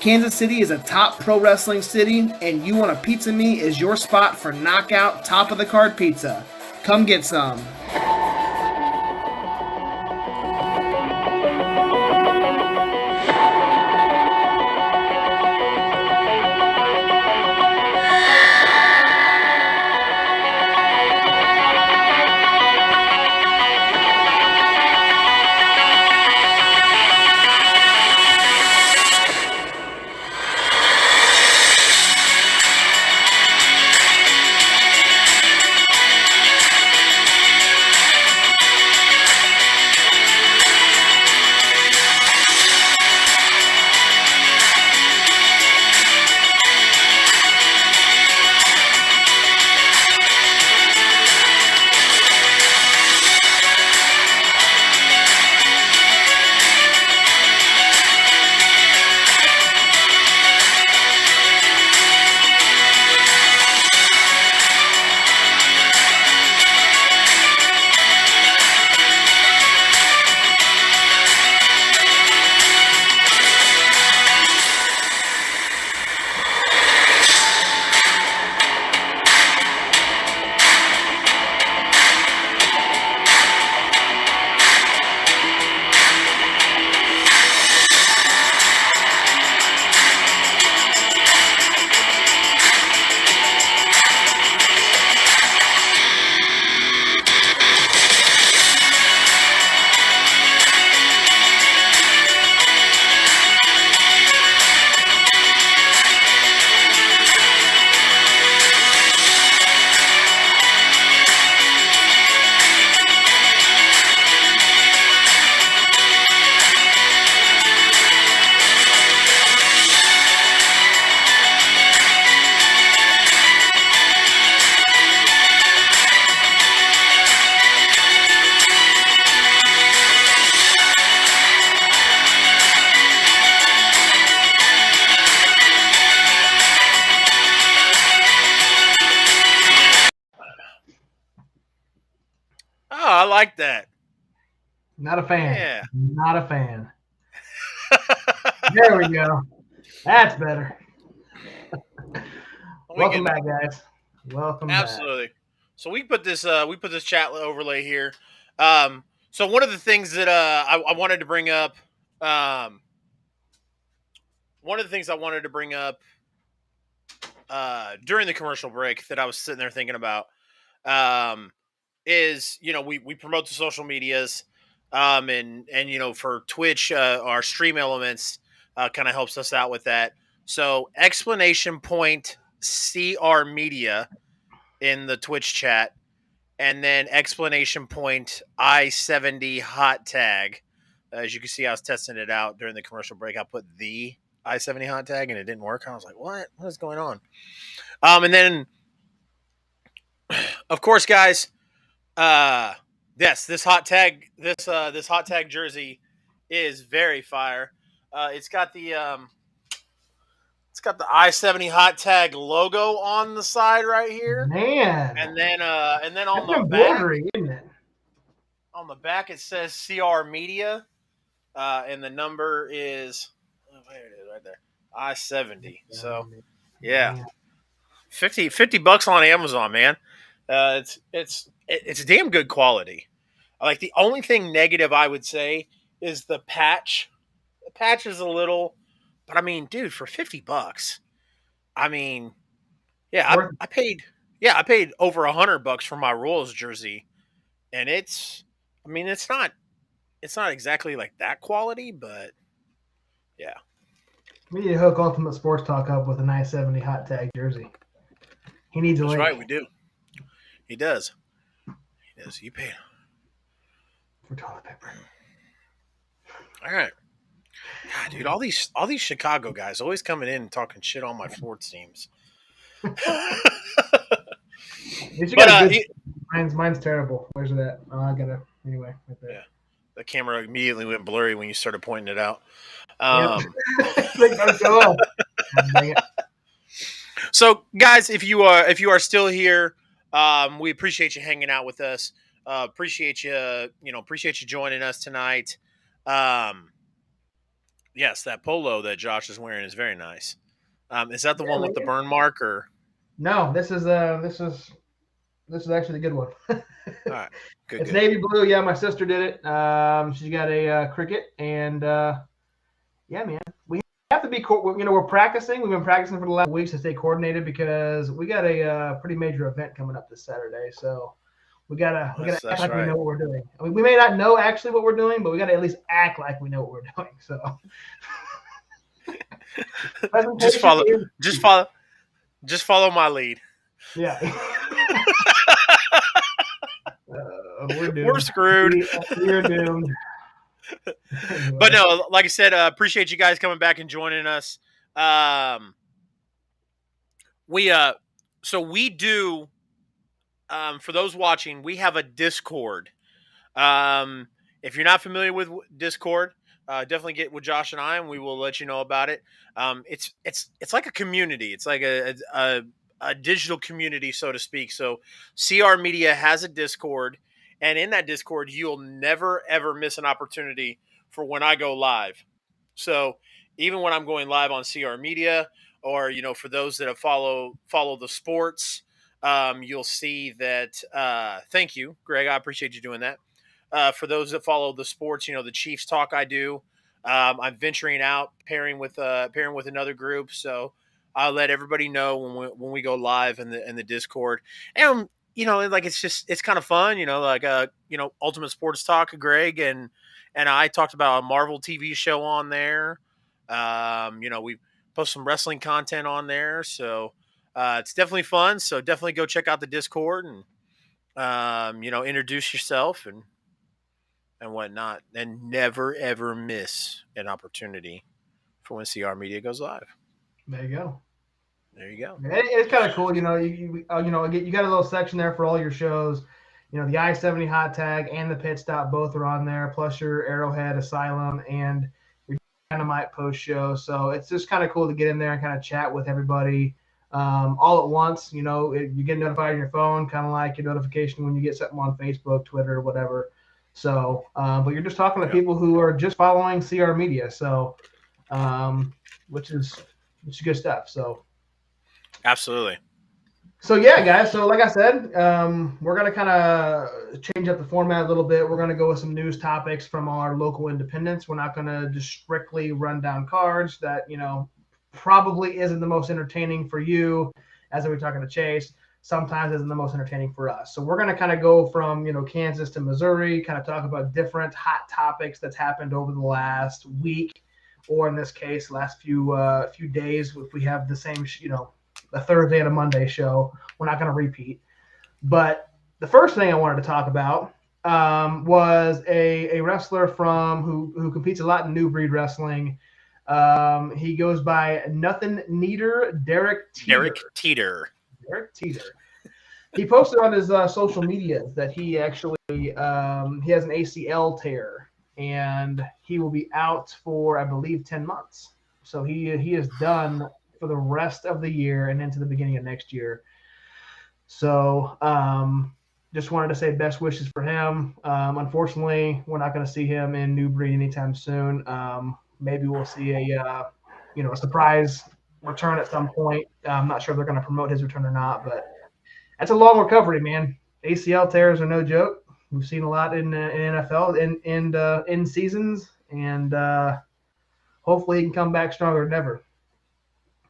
Kansas City is a top pro wrestling city, and You Want a Pizza Me is your spot for knockout, top of the card pizza. Come get some. Oh, I like that. Not a fan. Yeah. Not a fan. There we go. That's better. Welcome back, guys. Welcome Absolutely. back. So we put this chat overlay here. So one of the things that I wanted to bring up, during the commercial break that I was sitting there thinking about, is, we promote the social medias, and for Twitch, our stream elements kind of helps us out with that. So exclamation point CR Media in the Twitch chat, and then exclamation point I-70 hot tag. As you can see, I was testing it out during the commercial break. I put the I-70 hot tag and it didn't work. I was like, what is going on? And then, of course, guys, yes, this hot tag jersey is very fire. It's got the I-70 hot tag logo on the side right here. Man. And then on That's the back, embroidery, isn't it? on the back it says CR Media, and the number is, there it is right there, I-70. So yeah, 50 $50 on Amazon, man. It's damn good quality. Like, the only thing negative I would say is the patch. The patch is a little, but I mean, dude, for $50, I mean, yeah, I paid over $100 for my Royals jersey, and it's not exactly like that quality, but yeah. We need to hook Ultimate Sports Talk up with a nice 70 hot tag jersey. He needs a That's link. right, we do. He does. Yes, you pay. For toilet paper. All right. God, dude, all these Chicago guys always coming in and talking shit on my sports teams. You But got good. Mine's terrible. Where's it at? Oh, I gotta anyway. Right there. yeah, the camera immediately went blurry when you started pointing it out. Yep. Like, don't show up. God dang it. So, guys, if you are still here, we appreciate you hanging out with us. Appreciate you joining us tonight. Yes, that polo that Josh is wearing is very nice. Is that the one with the burn mark or? No, this is actually the good one. All right, good. It's navy blue. Yeah, my sister did it. She got a cricket, and yeah, man, we have to be. We're practicing. We've been practicing for the last weeks to stay coordinated because we got a pretty major event coming up this Saturday. So we gotta act like we know what we're doing. I mean, we may not know actually what we're doing, but we gotta at least act like we know what we're doing. So just follow my lead. Yeah. We're screwed. We're doomed. But no, like I said, appreciate you guys coming back and joining us. We do. For those watching, we have a Discord. If you're not familiar with Discord, definitely get with Josh and I, and we will let you know about it. It's like a community. It's like a digital community, so to speak. So CR Media has a Discord, and in that Discord, you'll never ever miss an opportunity for when I go live. So even when I'm going live on CR Media, or for those that have follow the sports, you'll see that. Thank you, Greg. I appreciate you doing that. For those that follow the sports, the Chiefs talk I do. I'm venturing out, pairing with another group. So I'll let everybody know when we go live in the Discord. And like it's kind of fun. Ultimate Sports Talk. Greg and I talked about a Marvel TV show on there. We post some wrestling content on there. So it's definitely fun. So definitely go check out the Discord and introduce yourself and whatnot, and never ever miss an opportunity for when CR Media goes live. There you go. It's kind of cool, you got a little section there for all your shows. The I-70 Hot Tag and the Pit Stop both are on there, plus your Arrowhead, Asylum, and your Dynamite post show. So it's just kind of cool to get in there and kind of chat with everybody all at once. You get notified on your phone, kind of like your notification when you get something on Facebook, Twitter, whatever. So, but you're just talking to people who are just following CR Media. So, which is good stuff. So, absolutely. So yeah, guys. So like I said, we're gonna kind of change up the format a little bit. We're gonna go with some news topics from our local independents. We're not gonna just strictly run down cards that probably isn't the most entertaining for you, as we're talking to Chase. Sometimes isn't the most entertaining for us. So we're going to kind of go from, Kansas to Missouri, kind of talk about different hot topics that's happened over the last week, or in this case, last few days. If we have the same, a Thursday and a Monday show, we're not going to repeat. But the first thing I wanted to talk about was a wrestler who competes a lot in new breed wrestling. He goes by Nothing Neater, Derek Teeter. Derek Teeter. He posted on his social media that he actually he has an ACL tear, and he will be out for, I believe, 10 months. So he is done for the rest of the year and into the beginning of next year. So just wanted to say best wishes for him. Unfortunately, we're not going to see him in New Breed anytime soon. Maybe we'll see a surprise return at some point. I'm not sure if they're going to promote his return or not, but that's a long recovery, man. ACL tears are no joke. We've seen a lot in NFL in seasons, and hopefully he can come back stronger than ever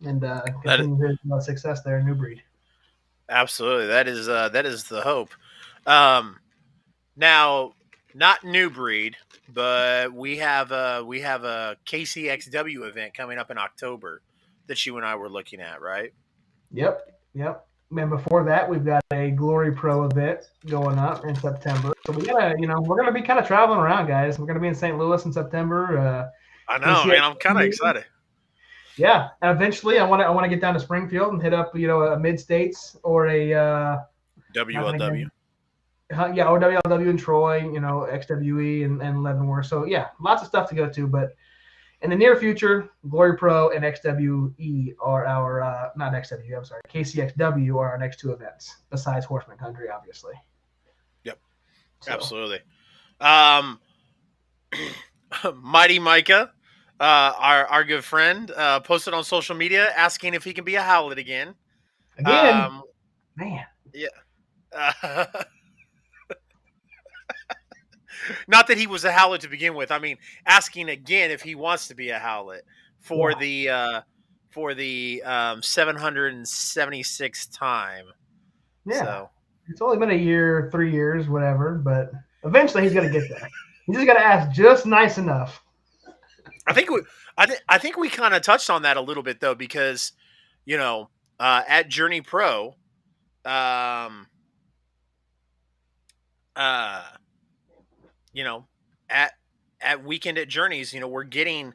and continue his success there in New Breed. Absolutely, that is the hope. Now, not New Breed, but we have a KCXW event coming up in October that you and I were looking at, right? Yep. And before that, we've got a Glory Pro event going up in September. So we gotta, we're gonna be kind of traveling around, guys. We're gonna be in St. Louis in September. I know, man. I'm kind of excited. Yeah, and eventually I want to get down to Springfield and hit up, a Mid States or a WLW. Yeah, or WLW in Troy, XWE and Leavenworth. So yeah, lots of stuff to go to. But in the near future, Glory Pro and XWE are our not XWE, I'm sorry, KCXW are our next two events besides Horseman Country, obviously. Yep, so. Absolutely. Mighty Micah, our good friend, posted on social media asking if he can be a Howlett again. Man. Yeah. Not that he was a Howlett to begin with. I mean, asking again if he wants to be a Howlett for the 776th time. Yeah. So. It's only been a year, 3 years, whatever, but eventually he's going to get there. He's just got to ask just nice enough. I think we kind of touched on that a little bit though, because at Journey Pro, at Weekend at Journeys, we're getting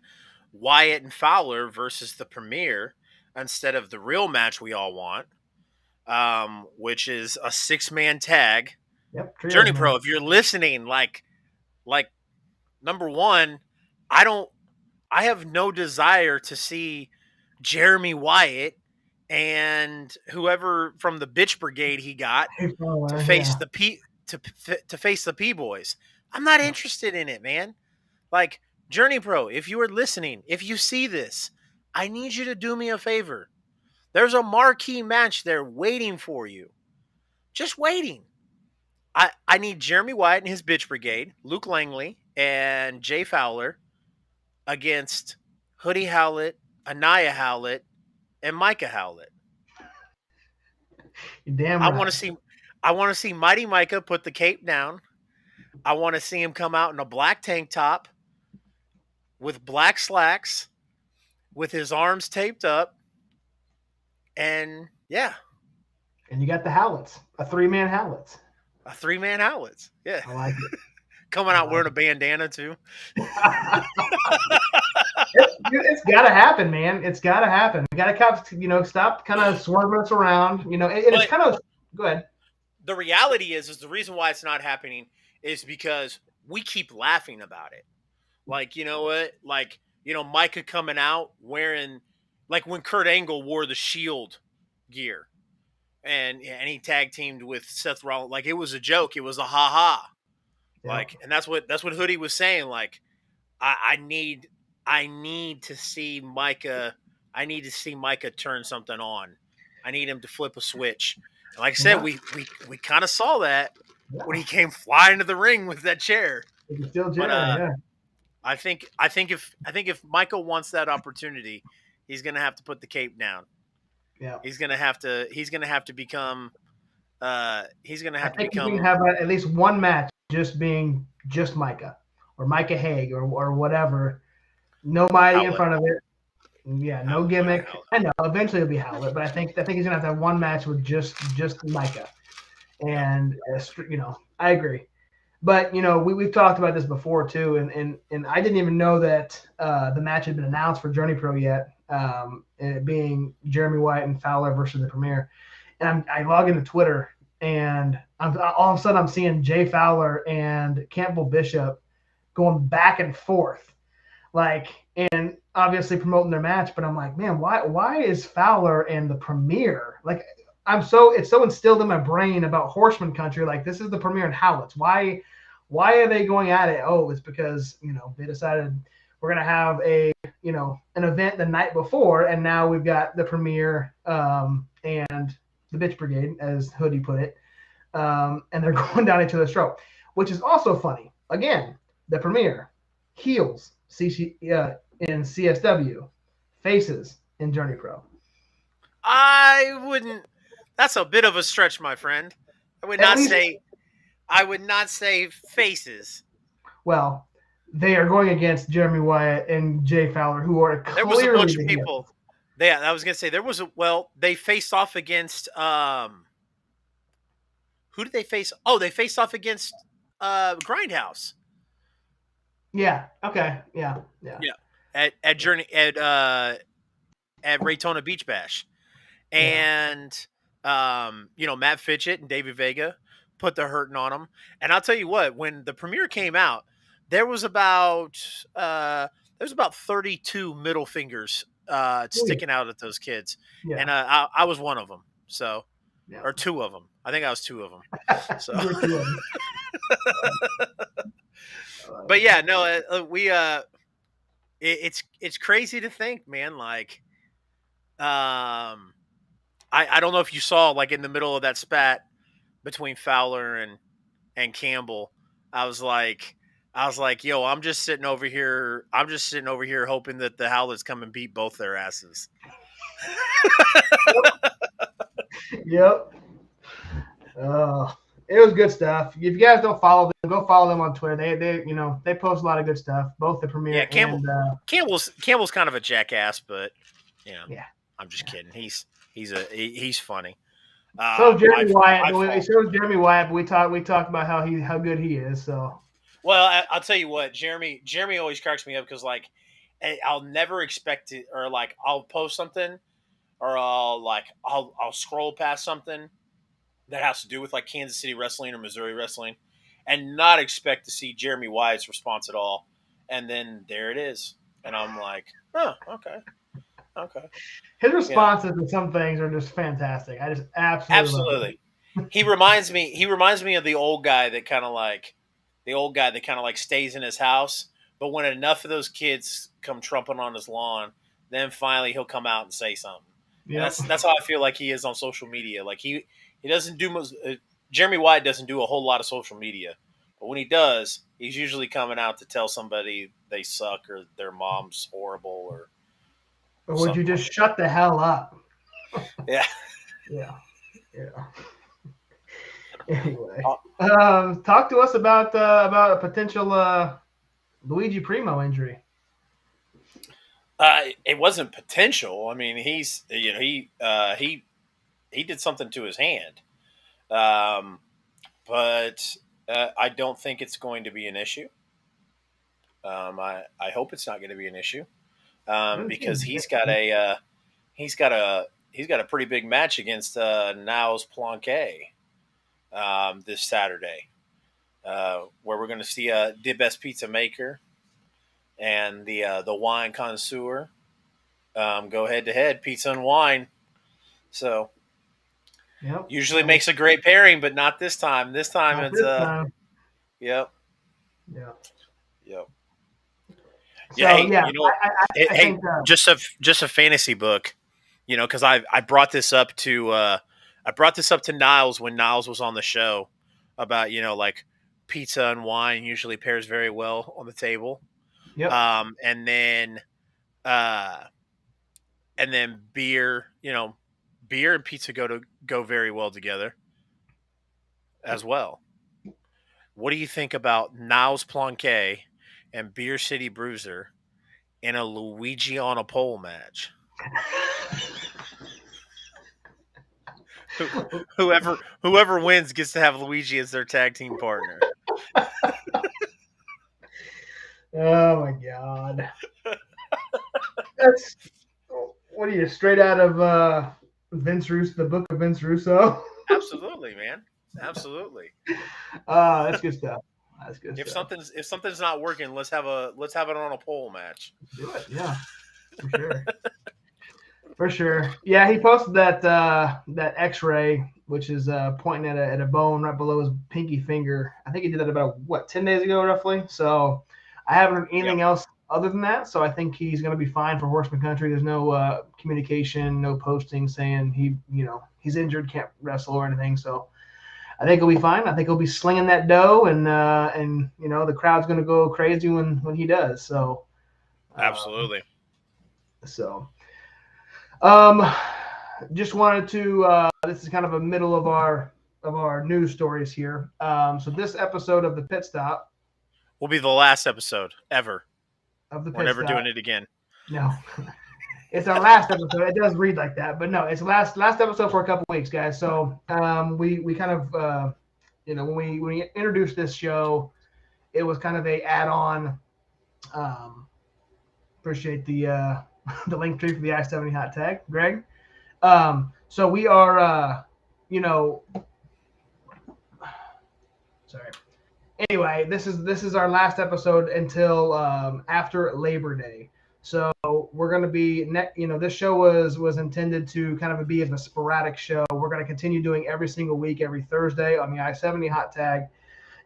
Wyatt and Fowler versus the Premier instead of the real match we all want, which is a 6-man tag. Yep, Journey Pro, if you're listening, like number one, I have no desire to see Jeremy Wyatt and whoever from the bitch brigade he got to face the P boys. I'm not interested in it, man. Like, Journey Pro, if you are listening, if you see this, I need you to do me a favor. There's a marquee match there waiting for you. Just waiting. I need Jeremy Wyatt and his bitch brigade, Luke Langley and Jay Fowler against Hoodie Howlett, Anaya Howlett, and Micah Howlett. You're damn right. I want to see Mighty Micah put the cape down. I want to see him come out in a black tank top with black slacks with his arms taped up. And yeah. And you got the Howletts, a 3-man Howletts. A 3-man Howletts. Yeah. I like it. Coming out wearing a bandana too. It's got to happen, man. It's got to happen. We got to stop kind of swerving us around. It's kind of – go ahead. The reality is the reason why it's not happening is because we keep laughing about it. Like, you know what? Like, Micah coming out wearing – like when Kurt Angle wore the Shield gear and he tag teamed with Seth Rollins. Like, it was a joke. It was a ha-ha. Yeah. Like, and that's what Hoodie was saying. Like, I need to see Micah. I need to see Micah turn something on. I need him to flip a switch. And like I said, we kind of saw that when he came flying to the ring with that chair. I think if Micah wants that opportunity, he's gonna have to put the cape down. Yeah, he's gonna have to become. I think we can have at least one match being just Micah or Micah Haig or whatever. No Mighty Howlett in front of it. Yeah, no gimmick. I know eventually it'll be Howlett, but I think he's gonna have one match with just Micah. And I agree. But we've talked about this before too, and I didn't even know that the match had been announced for Journey Pro yet. It being Jeremy Wyatt and Fowler versus the Premier, and I log into Twitter. And all of a sudden, I'm seeing Jay Fowler and Campbell Bishop going back and forth, and obviously promoting their match. But I'm like, man, why is Fowler and the Premier it's so instilled in my brain about Horseman Country. Like, this is the Premier and Howlett's. Why are they going at it? Oh, it's because they decided we're gonna have an event the night before, and now we've got the Premier and the Bitch Brigade, as Hoodie put it, and they're going down each other's throat, which is also funny. Again, the Premier, heels in CSW, faces in Journey Pro. I wouldn't. That's a bit of a stretch, my friend. I would not say faces. Well, they are going against Jeremy Wyatt and Jay Fowler, who are clearly there was a bunch of people. Yeah, I was gonna say there was they faced off against who did they face? Oh, they faced off against Grindhouse. Yeah. Okay. Yeah. Yeah. Yeah. At Journey at Raytona Beach Bash. Yeah. And Matt Fitchett and David Vega put the hurting on him. And I'll tell you what, when the premiere came out, there was about 32 middle fingers sticking out at those kids, Yeah. and I was one of them. So, Yeah. or two of them. I think I was two of them. So, You were two of them. but yeah, no, it's crazy to think, man. Like, I don't know if you saw, like, in the middle of that spat between Fowler and Campbell, I was like, yo, I'm just sitting over here hoping that the Howlets come and beat both their asses. Yep. It was good stuff. If you guys don't follow them, go follow them on Twitter. They post a lot of good stuff. Both the premiere and Campbell's kind of a jackass, but yeah. I'm just kidding. He's funny. So Jeremy Wyatt. So Jeremy Wyatt. But we talked about how good he is. So. Well, I'll tell you what, Jeremy always cracks me up because, like, I'll never expect it, or like I'll post something, or I'll scroll past something that has to do with like Kansas City wrestling or Missouri wrestling, and not expect to see Jeremy Wyatt's response at all, and then there it is, and I'm like, oh, okay. His responses to some things are just fantastic. I just absolutely. He reminds me of the old guy that kind of like stays in his house, but when enough of those kids come trumping on his lawn, then finally he'll come out and say something. Yeah, that's how I feel like he is on social media. Like he doesn't do much. Jeremy Wyatt doesn't do a whole lot of social media, but when he does, he's usually coming out to tell somebody they suck or their mom's horrible or would you just shut the hell up? Yeah. Yeah. Anyway, talk to us about a potential Luigi Primo injury. It wasn't potential. I mean, he did something to his hand, but I don't think it's going to be an issue. I hope it's not going to be an issue because he's got a pretty big match against Niles Planquet this Saturday, where we're going to see the best pizza maker and the wine connoisseur go head to head, pizza and wine. So, usually makes a great pairing, but not this time. This time yep. So, just a fantasy book, because I brought this up to Niles when Niles was on the show about like pizza and wine usually pairs very well on the table. Yep. And then beer, beer and pizza go very well together as well. What do you think about Niles Planquet and Beer City Bruiser in a Luigi on a pole match? Whoever wins gets to have Luigi as their tag team partner. Oh my God. That's what are you, straight out of Vince Russo, the book of Vince Russo? Absolutely, man. Absolutely. That's good stuff. That's good. If something's not working, let's have it on a pole match. Do it, yeah. For sure. For sure. Yeah, he posted that X-ray, which is pointing at a bone right below his pinky finger. I think he did that about 10 days ago, roughly. So I haven't heard anything else other than that. So I think he's going to be fine for Horseman Country. There's no communication, no posting saying he's injured, can't wrestle or anything. So I think he'll be fine. I think he'll be slinging that dough, and the crowd's going to go crazy when he does. So absolutely. Just wanted to. This is kind of a middle of our news stories here. So this episode of the Pit Stop will be the last episode ever. Of the Pit We're never Stop. doing it again. No. It's our last episode. It does read like that, but no, it's last episode for a couple weeks, guys. So we kind of when we introduced this show, it was kind of a add-on. Appreciate the the link tree for the I-70 hot tag, Greg. So we are sorry. Anyway, this is our last episode until after Labor Day. So we're going to be this show was intended to kind of be a sporadic show. We're going to continue doing every single week, every Thursday on the I-70 hot tag,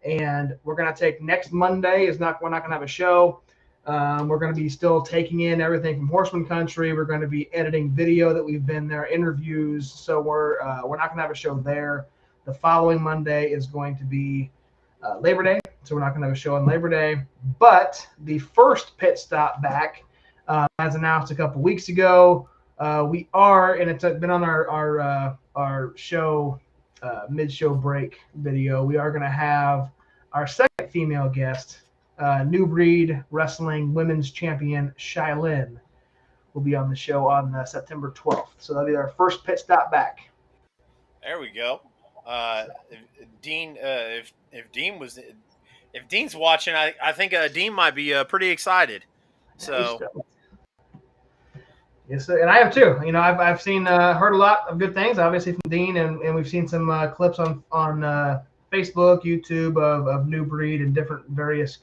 and we're going to take next Monday. We're not going to have a show. We're going to be still taking in everything from Horsemen Country. We're going to be editing video that we've been there, interviews. So we're not going to have a show there. The following Monday is going to be Labor Day, so we're not going to have a show on Labor Day. But the first pit stop back, as announced a couple weeks ago, we are, and it's been on our show mid-show break video. We are going to have our second female guest. New Breed Wrestling Women's Champion Shailin will be on the show on September 12th. So that'll be our first pit stop back. There we go. Dean, if Dean's watching, I think Dean might be pretty excited. So. Yes, and I have too. I've seen, heard a lot of good things, obviously from Dean, and we've seen some clips on Facebook, YouTube of New Breed and different various,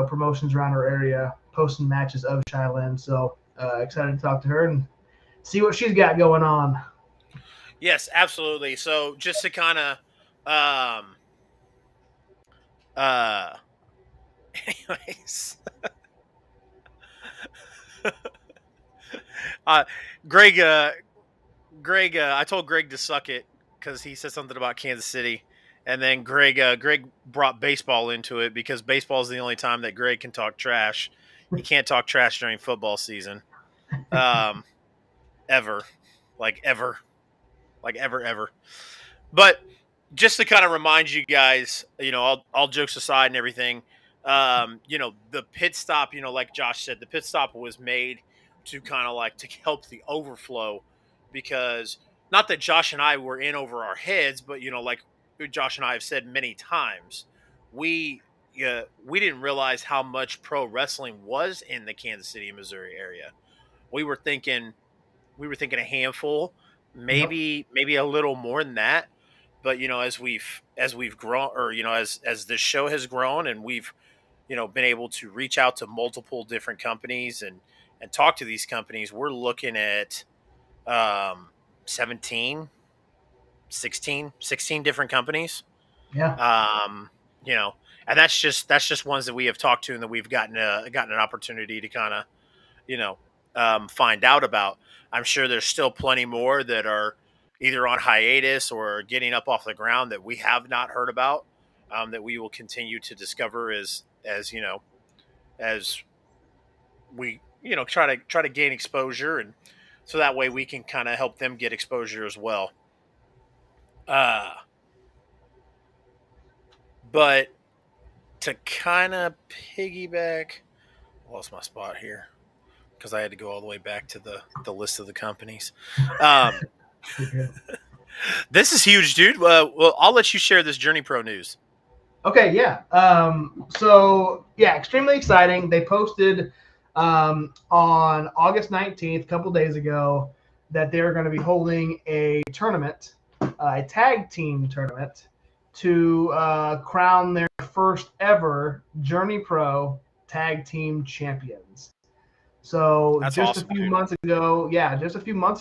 promotions around our area, posting matches of Shailin. So excited to talk to her and see what she's got going on. Yes, absolutely. So just to kind of, anyways, Greg, I told Greg to suck it because he said something about Kansas City, and then Greg brought baseball into it because baseball is the only time that Greg can talk trash. He can't talk trash during football season, ever. But just to kind of remind you guys, all jokes aside and everything, the pit stop, like Josh said, the pit stop was made to kind of to help the overflow, because not that Josh and I were in over our heads, but like Josh and I have said many times, we didn't realize how much pro wrestling was in the Kansas City, Missouri area. We were thinking a handful, maybe a little more than that. But as we've grown, or as this show has grown, and we've been able to reach out to multiple different companies and talk to these companies, we're looking at 16 different companies. Yeah. And that's just ones that we have talked to and that we've gotten an opportunity to kind of find out about. I'm sure there's still plenty more that are either on hiatus or getting up off the ground that we have not heard about, that we will continue to discover as we try to gain exposure, and so that way we can kind of help them get exposure as well. But to kind of piggyback, I lost my spot here because I had to go all the way back to the list of the companies. This is huge, dude. Well, I'll let you share this Journey Pro news. Okay, yeah. So, extremely exciting. They posted on August 19th, a couple days ago, that they're going to be holding a tournament, a tag team tournament, to crown their first ever Journey Pro tag team champions. So That's just awesome, a few dude. months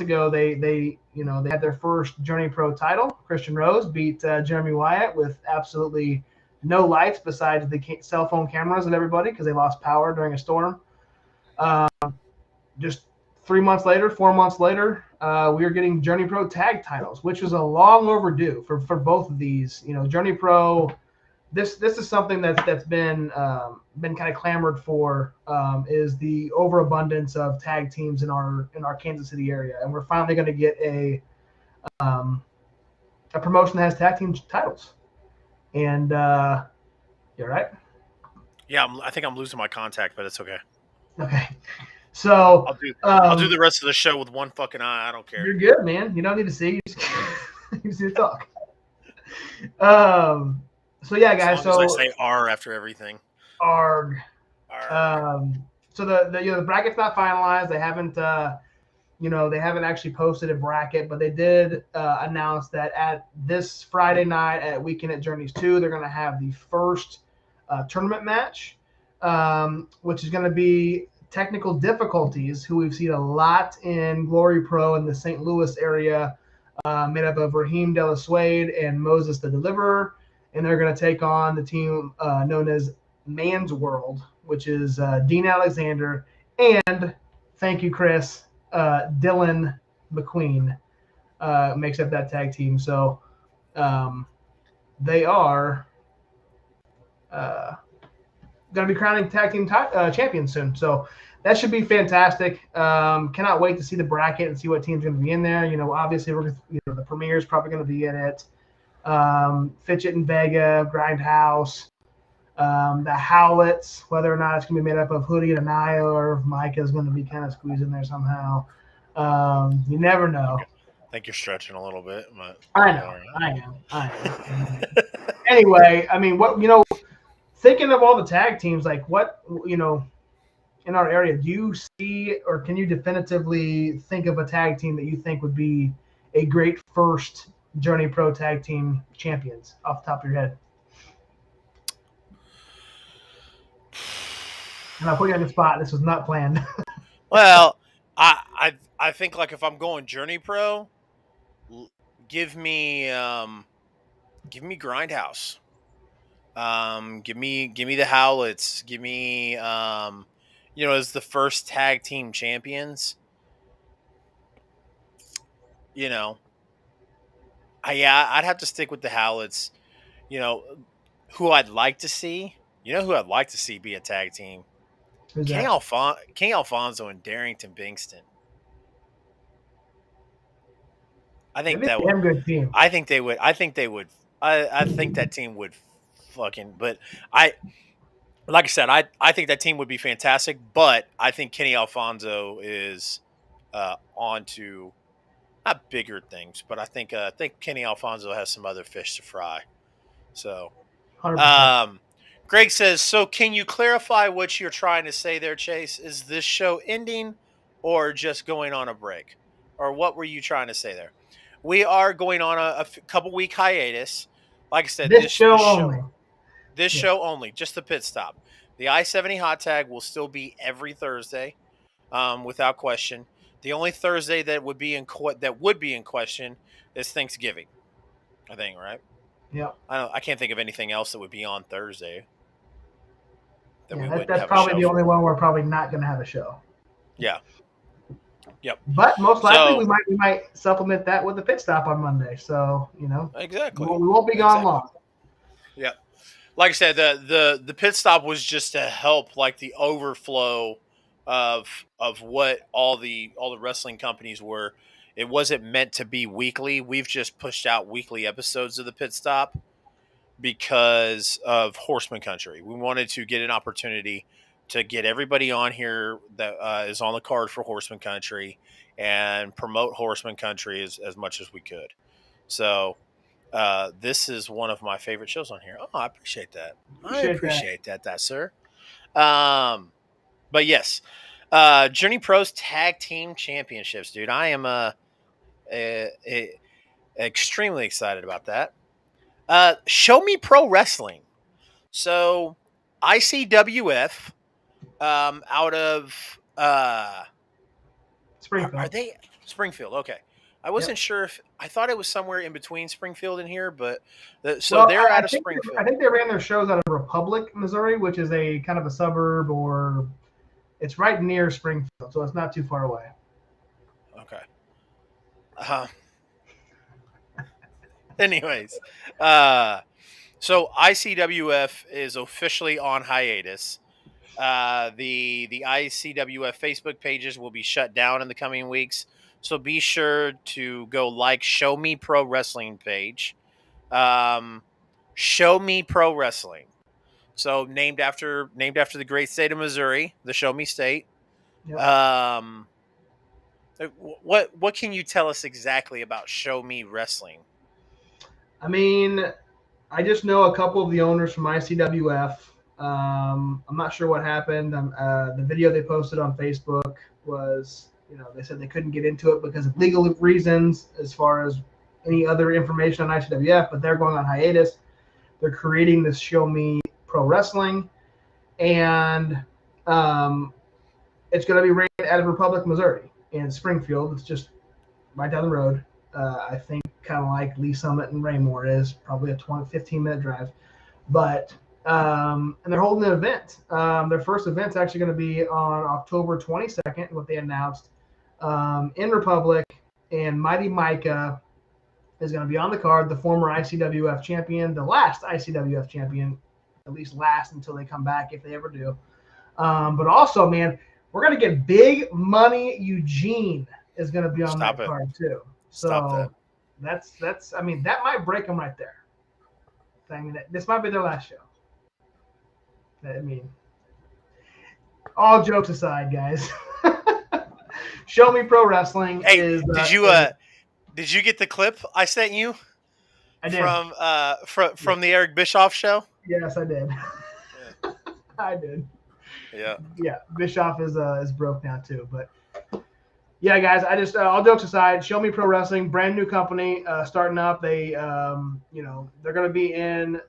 ago, they had their first Journey Pro title. Christian Rose beat Jeremy Wyatt with absolutely no lights besides the cell phone cameras of everybody because they lost power during a storm. Just 4 months later, we are getting Journey Pro tag titles, which was a long overdue for both of these. Journey Pro. This is something that's been kind of clamored for, is the overabundance of tag teams in our Kansas City area, and we're finally going to get a promotion that has tag team titles. And you're right. Yeah, I think I'm losing my contact, but it's okay. Okay. So I'll do the rest of the show with one fucking eye. I don't care. you're good, man. You don't need to see. You just need to talk. So yeah, guys. As long as So I say R after everything. arg. Arg. So the bracket's not finalized. They haven't they haven't actually posted a bracket, but they did announce that at this Friday night at Weekend at Journeys 2, they're going to have the first tournament match, which is going to be technical difficulties, who we've seen a lot in Glory Pro in the St. Louis area, made up of Raheem De La Suede and Moses the Deliverer, and they're going to take on the team known as Man's World, which is Dean Alexander and, thank you, Chris, Dylan McQueen makes up that tag team. So they are going to be crowning tag team champions soon. So that should be fantastic. Cannot wait to see the bracket and see what team's going to be in there. Obviously, the Premier's probably going to be in it. Fitchett and Vega, Grindhouse, the Howlets, whether or not it's going to be made up of Hoodie and Anaya or if Micah's going to be kind of squeezed in there somehow. You never know. I think you're stretching a little bit. But I am. Anyway, I mean, thinking of all the tag teams, like what, in our area, do you see or can you definitively think of a tag team that you think would be a great first Journey Pro tag team champions off the top of your head? And I'll put you on the spot. This was not planned. Well, I think like if I'm going Journey Pro, give me Grindhouse. Give me the Howlets. Give me as the first tag team champions. I'd have to stick with the Howlets. Who I'd like to see. Who I'd like to see be a tag team. King Alfonso and Darrington Bingston. I think that would. Good team. I think they would. I think that team would fucking. But like I said, I think that team would be fantastic. But I think Kenny Alfonso is on to not bigger things, but I think Kenny Alfonso has some other fish to fry. So, 100%. Greg says, so can you clarify what you're trying to say there, Chase? Is this show ending or just going on a break? Or what were you trying to say there? We are going on a couple week hiatus. Like I said, this show only. This show only, just the pit stop. The I-70 hot tag will still be every Thursday, without question. The only Thursday that would be in question is Thanksgiving. I think, right? Yeah. I can't think of anything else that would be on Thursday. That's probably the only one we're probably not going to have a show. Yeah. Yep. But most likely we might supplement that with a pit stop on Monday. So, exactly. We won't be gone long. Yeah. Like I said, the pit stop was just to help like the overflow of what all the wrestling companies were. It wasn't meant to be weekly. We've just pushed out weekly episodes of the pit stop because of Horsemen Country. We wanted to get an opportunity to get everybody on here that is on the card for Horsemen Country and promote Horsemen Country as much as we could. So this is one of my favorite shows on here. Oh, I appreciate that. I appreciate that, sir. But yes, Journey Pro's Tag Team Championships, dude. I am extremely excited about that. Show Me Pro Wrestling. So ICWF out of Springfield. Are they Springfield? Okay. I wasn't sure if I thought it was somewhere in between Springfield and here, but they're out of Springfield. I think they ran their shows out of Republic, Missouri, which is a kind of a suburb, or it's right near Springfield, so it's not too far away. Okay. Anyways, so ICWF is officially on hiatus. The ICWF Facebook pages will be shut down in the coming weeks, so be sure to go like Show Me Pro Wrestling page. Show Me Pro Wrestling. So named after the great state of Missouri, the Show Me State. Yep. What can you tell us exactly about Show Me Wrestling? I mean, I just know a couple of the owners from ICWF. I'm not sure what happened. The video they posted on Facebook was, they said they couldn't get into it because of legal reasons as far as any other information on ICWF, but they're going on hiatus. They're creating this Show Me Pro Wrestling, and it's going to be ran out of Republic, Missouri, in Springfield. It's just right down the road. I think kind of like Lee Summit and Raymore is probably a 15-minute drive. But and they're holding an event. Their first event's actually going to be on October 22nd, what they announced, in Republic, and Mighty Micah is going to be on the card, the former ICWF champion, the last ICWF champion, at least last until they come back if they ever do. But also, man, we're going to get Big Money Eugene is going to be on that card too. So that's I mean, that might break them right there. I mean, this might be their last show. I mean, all jokes aside, guys. Show Me Pro Wrestling is. Did you get the clip I sent you? I did. From the Eric Bischoff show? Yes, I did. Yeah. I did. Yeah. Yeah, Bischoff is broke now too, but yeah, guys, I just all jokes aside, Show Me Pro Wrestling, brand new company, starting up. They they're going to be in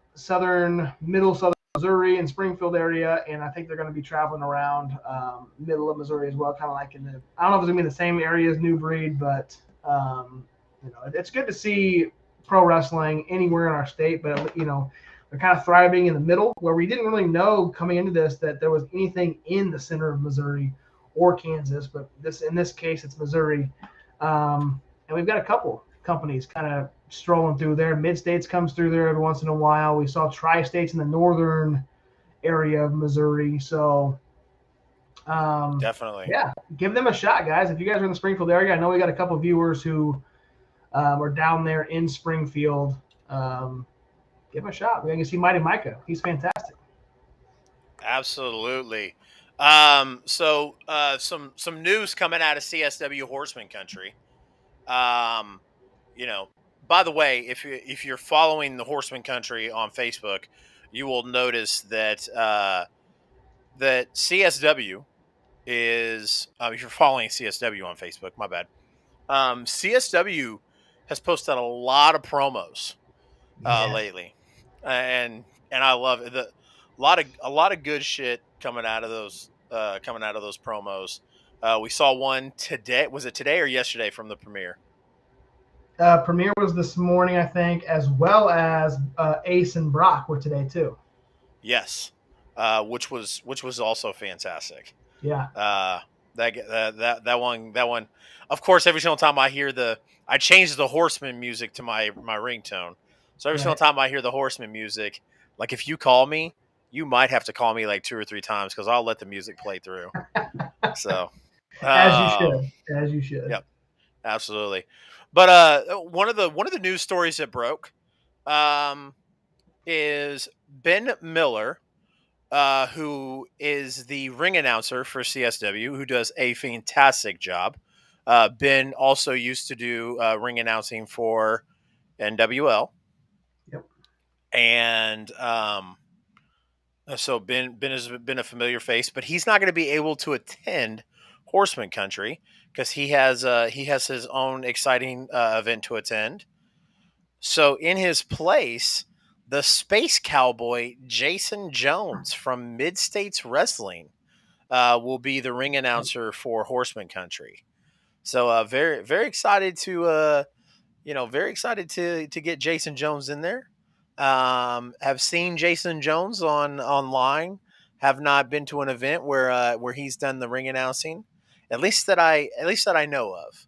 middle southern Missouri and Springfield area, and I think they're going to be traveling around middle of Missouri as well, kind of like I don't know if it's going to be in the same area as New Breed, but it's good to see pro wrestling anywhere in our state, but they're kind of thriving in the middle, where we didn't really know coming into this that there was anything in the center of Missouri or Kansas, but in this case it's Missouri, and we've got a couple companies kind of strolling through there. Mid-States comes through there every once in a while. We saw Tri-States in the northern area of Missouri, so definitely, yeah, give them a shot, guys. If you guys are in the Springfield area, I know we got a couple of viewers who are down there in Springfield. Give them a shot. We can see Mighty Micah. He's fantastic. Absolutely. So some news coming out of CSW Horsemen Country. By the way, if you're following the Horsemen Country on Facebook, you will notice that that CSW is. If you're following CSW on Facebook, my bad. CSW has posted a lot of promos lately, and I love it. A lot of good shit coming out of those promos. We saw one today. Was it today or yesterday from the premiere? Premiere was this morning, I think, as well as Ace and Brock were today too. Yes, which was also fantastic. Yeah. That one. Of course, every single time I hear I changed the Horseman music to my ringtone. So every single time I hear the Horseman music, like if you call me, you might have to call me like 2 or 3 times because I'll let the music play through. So as you should. Yep, absolutely. But one of the news stories that broke is Ben Miller, who is the ring announcer for CSW, who does a fantastic job. Ben also used to do ring announcing for NWL. Yep. And so Ben has been a familiar face, but he's not going to be able to attend Horseman Country because he has his own exciting event to attend. So in his place, the Space Cowboy Jason Jones from Mid-States Wrestling will be the ring announcer for Horseman Country. So very very excited to get Jason Jones in there. Have seen Jason Jones online. Have not been to an event where he's done the ring announcing. At least that I know of.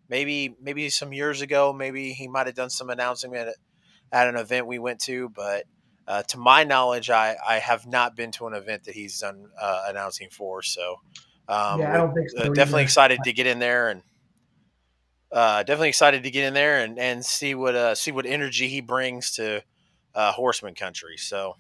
Maybe some years ago, maybe he might have done some announcing at an event we went to, but to my knowledge, I have not been to an event that he's done announcing for. So, I don't think so. Definitely excited to get in there and see what energy he brings to Horseman Country. So,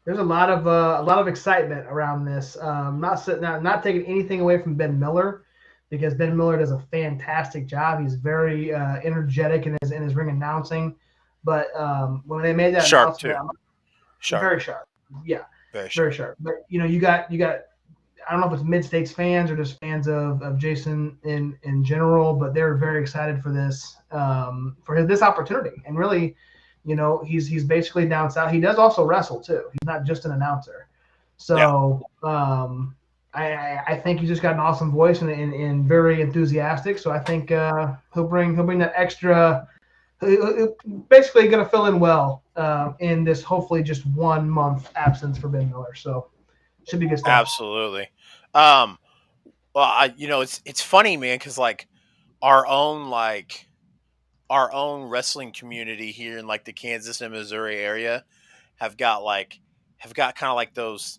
There's a lot of excitement around this. Not taking anything away from Ben Miller, because Ben Miller does a fantastic job. He's very energetic in his ring announcing. But when they made that Sharp announcement, too. I'm Sharp. very sharp. Yeah, Very very sharp. sharp. But you got I don't know if it's mid stakes fans or just fans of Jason in general, but they're very excited for this this opportunity. And really, he's basically down south. He does also wrestle too. He's not just an announcer. So I think he's just got an awesome voice and very enthusiastic. So I think he'll bring that extra. Basically, going to fill in well in this hopefully just 1 month absence for Ben Miller. So should be good stuff. Absolutely. Well, it's funny, man, because like our own like our own wrestling community here in like the Kansas and Missouri area have got kind of like those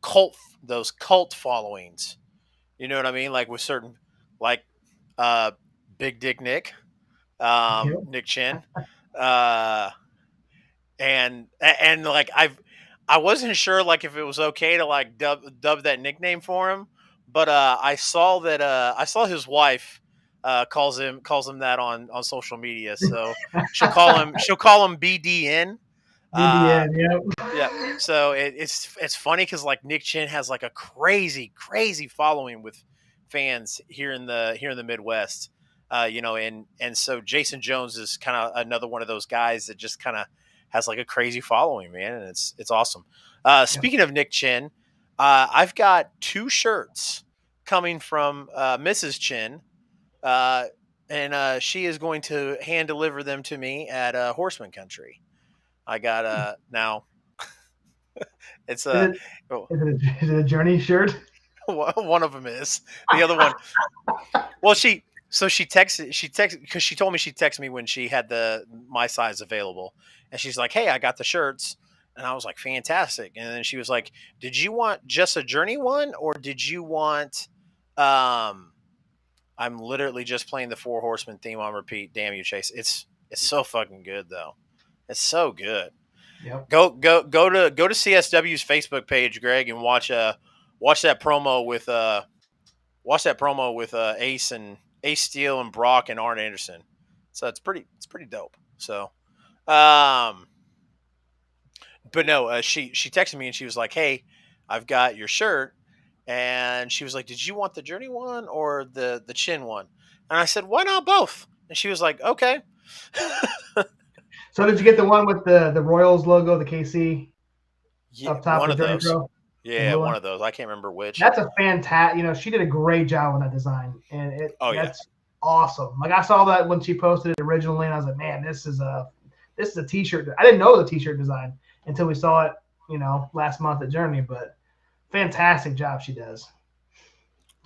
cult followings. You know what I mean? Like with certain like uh Big Dick Nick, Yep. Nick Chin, uh, and like I wasn't sure like if it was okay to like dub that nickname for him, but I saw that I saw his wife calls him that on social media, so she'll call him BDN. Uh, BDN, yep. yeah. So it's funny because like Nick Chin has like a crazy following with fans here in the Midwest. And so Jason Jones is kind of another one of those guys that just kind of has like a crazy following, man, and it's awesome. Speaking of Nick Chin, I've got 2 shirts coming from Mrs. Chin, uh, and she is going to hand deliver them to me at Horseman Country. I got now. It's Is a it is it a Journey shirt? one of them is the other one. Well, she texted because she told me she texted me when she had my size available, and she's like, "Hey, I got the shirts," and I was like, "Fantastic!" And then she was like, "Did you want just a Journey one, or did you want?" Um, I'm literally just playing the Four Horsemen theme on repeat. Damn you, Chase! It's so fucking good though. It's so good. Yep. Go to CSW's Facebook page, Greg, and watch that promo with Ace Steele and Brock and Arn Anderson. So it's pretty dope. So, um, but no, she texted me and she was like, "Hey, I've got your shirt," and she was like, "Did you want the Journey one or the Chin one?" And I said, "Why not both?" And she was like, "Okay." So did you get the one with the Royals logo, the KC Yeah, up top, one the of Journey those. Pro? The Yeah, blue one one? of those. I can't remember which. That's a fantastic. She did a great job on that design, and Oh yeah. that's awesome. Like I saw that when she posted it originally, and I was like, man, this is a T-shirt. I didn't know the T-shirt design until we saw it, last month at Journey. But fantastic job she does.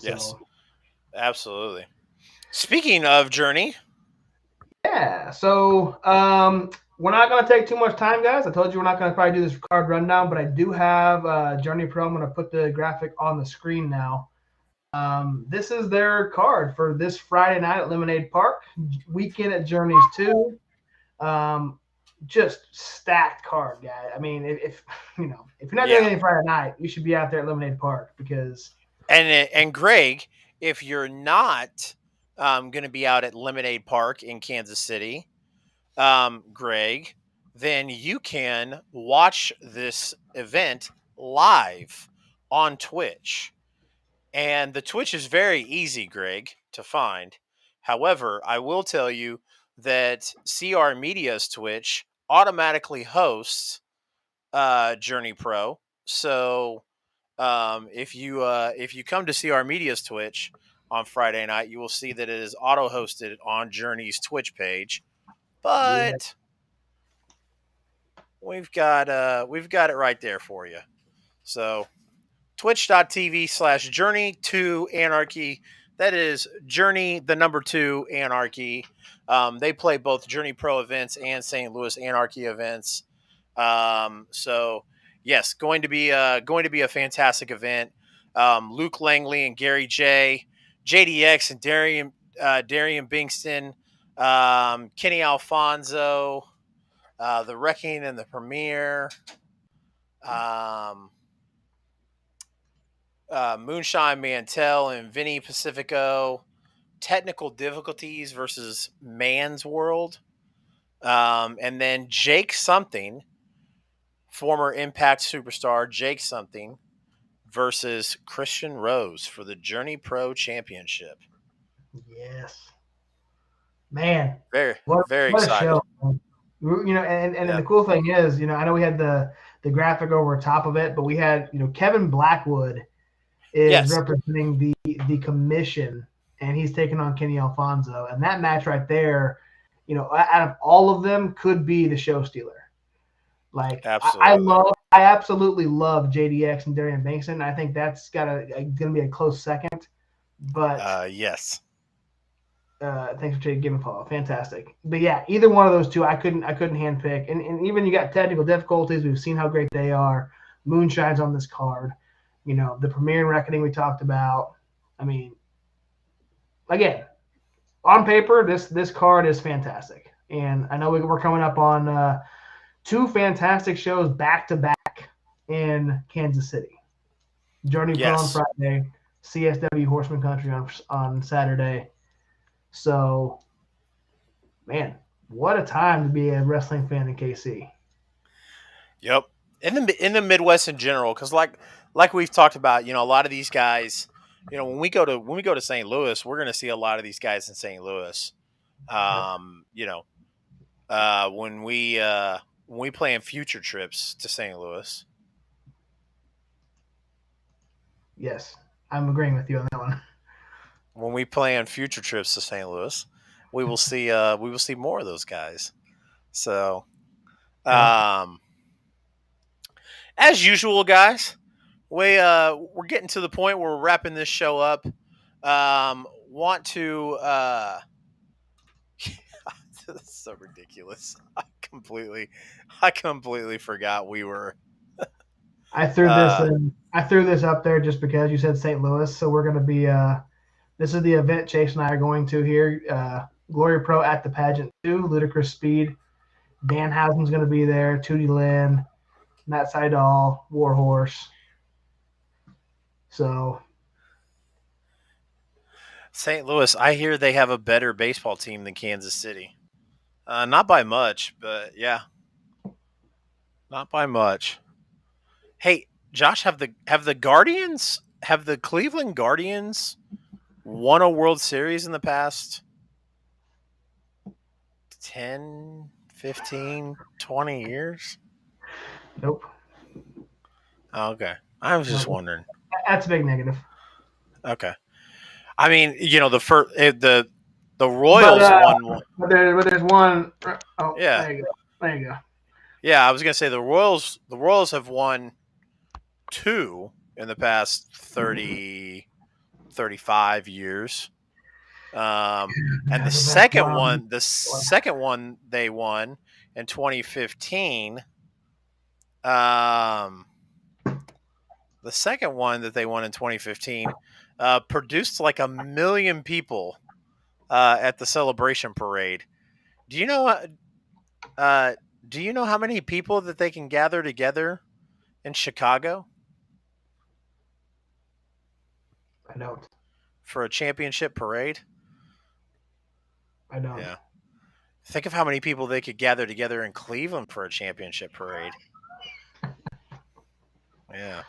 Yes. So Absolutely. Speaking of Journey, yeah, so we're not going to take too much time, guys. I told you we're not going to probably do this card rundown, but I do have Journey Pro. I'm going to put the graphic on the screen now. This is their card for this Friday night at Lemonade Park, weekend at Journeys 2. Just stacked card, guy. I mean, if you're not doing anything Friday night, you should be out there at Lemonade Park because. and Greg, if you're not going to be out at Lemonade Park in Kansas City, Greg, then you can watch this event live on Twitch. And the Twitch is very easy, Greg, to find. However, I will tell you that CR Media's Twitch automatically hosts Journey Pro. So if you come to CR Media's Twitch on Friday night, you will see that it is auto hosted on Journey's Twitch page. But we've got it right there for you. So twitch.tv/Journey2Anarchy. That is Journey the number 2 Anarchy. They play both Journey Pro events and St. Louis Anarchy events. So yes, going to be a fantastic event. Luke Langley and Gary J, JDX and Darian Bingston, Kenny Alfonso, the Wrecking and the Premier. Moonshine Mantell and Vinny Pacifico. Technical difficulties versus Man's World. And then Jake something, former Impact superstar Jake something, versus Christian Rose for the Journey Pro Championship. Yes. Man, Very, what very a excited. show. You know, and Yeah. the cool thing is, you know, I know we had the graphic over top of it, but we had, you know, Kevin Blackwood is Yes. representing the commission, and he's taking on Kenny Alfonso. And that match right there, you know, out of all of them, could be the show stealer. Like, Absolutely. I absolutely love JDX and Darian Bankston. I think that's gonna be a close second. But yes. thanks for giving a follow. Fantastic. But yeah, either one of those two, I couldn't handpick. And even you got technical difficulties. We've seen how great they are. Moonshine's on this card. You know, the Premier Reckoning we talked about. I mean, again, on paper, this card is fantastic. And I know we're coming up on two fantastic shows back to back in Kansas City. Journey Pro on Friday, CSW Horsemen Country on Saturday. So, man, what a time to be a wrestling fan in KC. Yep. In the Midwest in general, because like we've talked about, you know, a lot of these guys, you know, when we go to St. Louis, we're going to see a lot of these guys in St. Louis. You know, when we plan future trips to St. Louis. Yes, I'm agreeing with you on that one. When we plan future trips to St. Louis, we will see more of those guys. So, as usual, guys, we're getting to the point where we're wrapping this show up. Want to this is so ridiculous. I completely forgot we were. I threw this up there just because you said St. Louis, so we're going to be this is the event Chase and I are going to here. Glory Pro at the pageant 2, Ludicrous Speed. Danhausen's going to be there, Tootie Lynn, Matt Seidel, Warhorse. So, St. Louis, I hear they have a better baseball team than Kansas City. Not by much, but yeah. Not by much. Hey, Josh, have the Cleveland Guardians won a World Series in the past 10, 15, 20 years? Nope. Oh, okay. I was just wondering. That's a big negative. Okay. I mean, you know, the Royals won one. But there's one. Oh, Yeah. There you go. Yeah, I was gonna say the Royals have won 2 in the past 30, 35 years. And the second one they won in 2015. The second one that they won in 2015 produced like 1 million people at the celebration parade. Do you know how many people that they can gather together in Chicago? I don't. For a championship parade? I don't. Yeah. Think of how many people they could gather together in Cleveland for a championship parade. Yeah.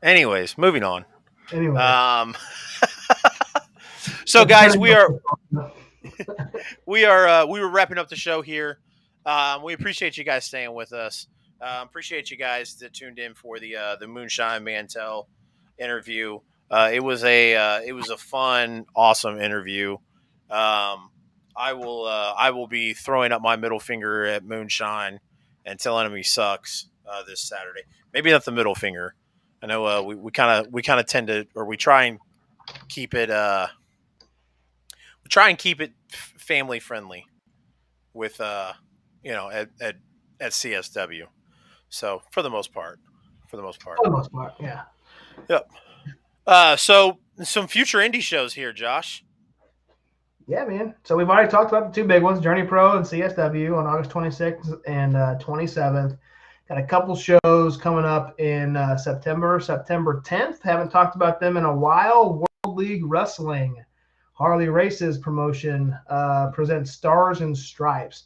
Anyways, moving on. Anyway. So guys, we were wrapping up the show here. We appreciate you guys staying with us. Appreciate you guys that tuned in for the Moonshine Mantell interview. It was a fun, awesome interview. I will be throwing up my middle finger at Moonshine and telling him he sucks this Saturday. Maybe not the middle finger. I know we kind of tend to, or we try and keep it family friendly with at CSW. So for the most part, Yeah. Yep. So some future indie shows here, Josh. Yeah, man. So we've already talked about the two big ones, Journey Pro and CSW on August 26th and 27th. Got a couple shows coming up in September 10th. Haven't talked about them in a while. World League Wrestling, Harley Race's promotion, presents Stars and Stripes.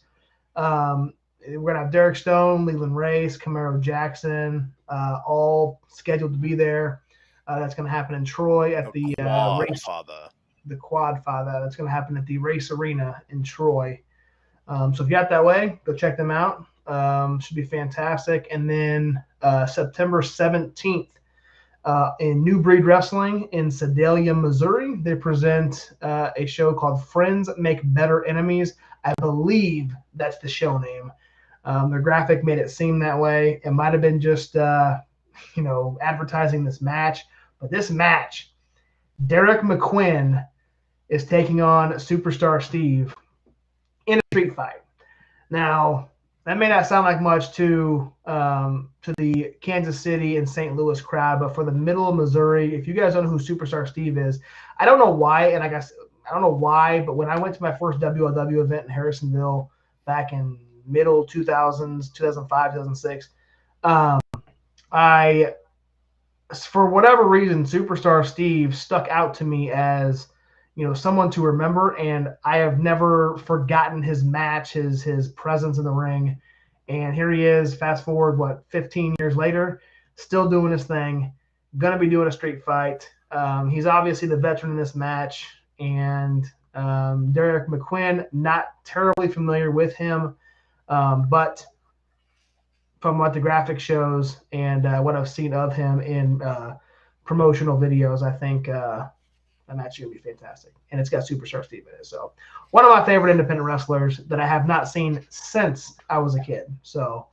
We're going to have Derek Stone, Leland Race, Camaro Jackson, all scheduled to be there. That's going to happen in Troy at the Quad Father. That's going to happen at the Race Arena in Troy. So if you're out that way, go check them out. Should be fantastic. And then September 17th in New Breed Wrestling in Sedalia, Missouri, they present a show called Friends Make Better Enemies. I believe that's the show name. Their graphic made it seem that way. It might have been just, advertising this match. But this match, Derek McQuinn is taking on Superstar Steve in a street fight. Now, that may not sound like much to the Kansas City and St. Louis crowd, but for the middle of Missouri, if you guys don't know who Superstar Steve is, I don't know why, and I don't know why, but when I went to my first WLW event in Harrisonville back in middle 2000s, 2005, 2006, for whatever reason, Superstar Steve stuck out to me as someone to remember, and I have never forgotten his match, his presence in the ring. And here he is, fast forward, 15 years later, still doing his thing, going to be doing a street fight. He's obviously the veteran in this match, and Derek McQuinn, not terribly familiar with him, but from what the graphic shows and what I've seen of him in promotional videos, I think that match is going to be fantastic. And it's got Superstar Steve in it. So one of my favorite independent wrestlers that I have not seen since I was a kid. So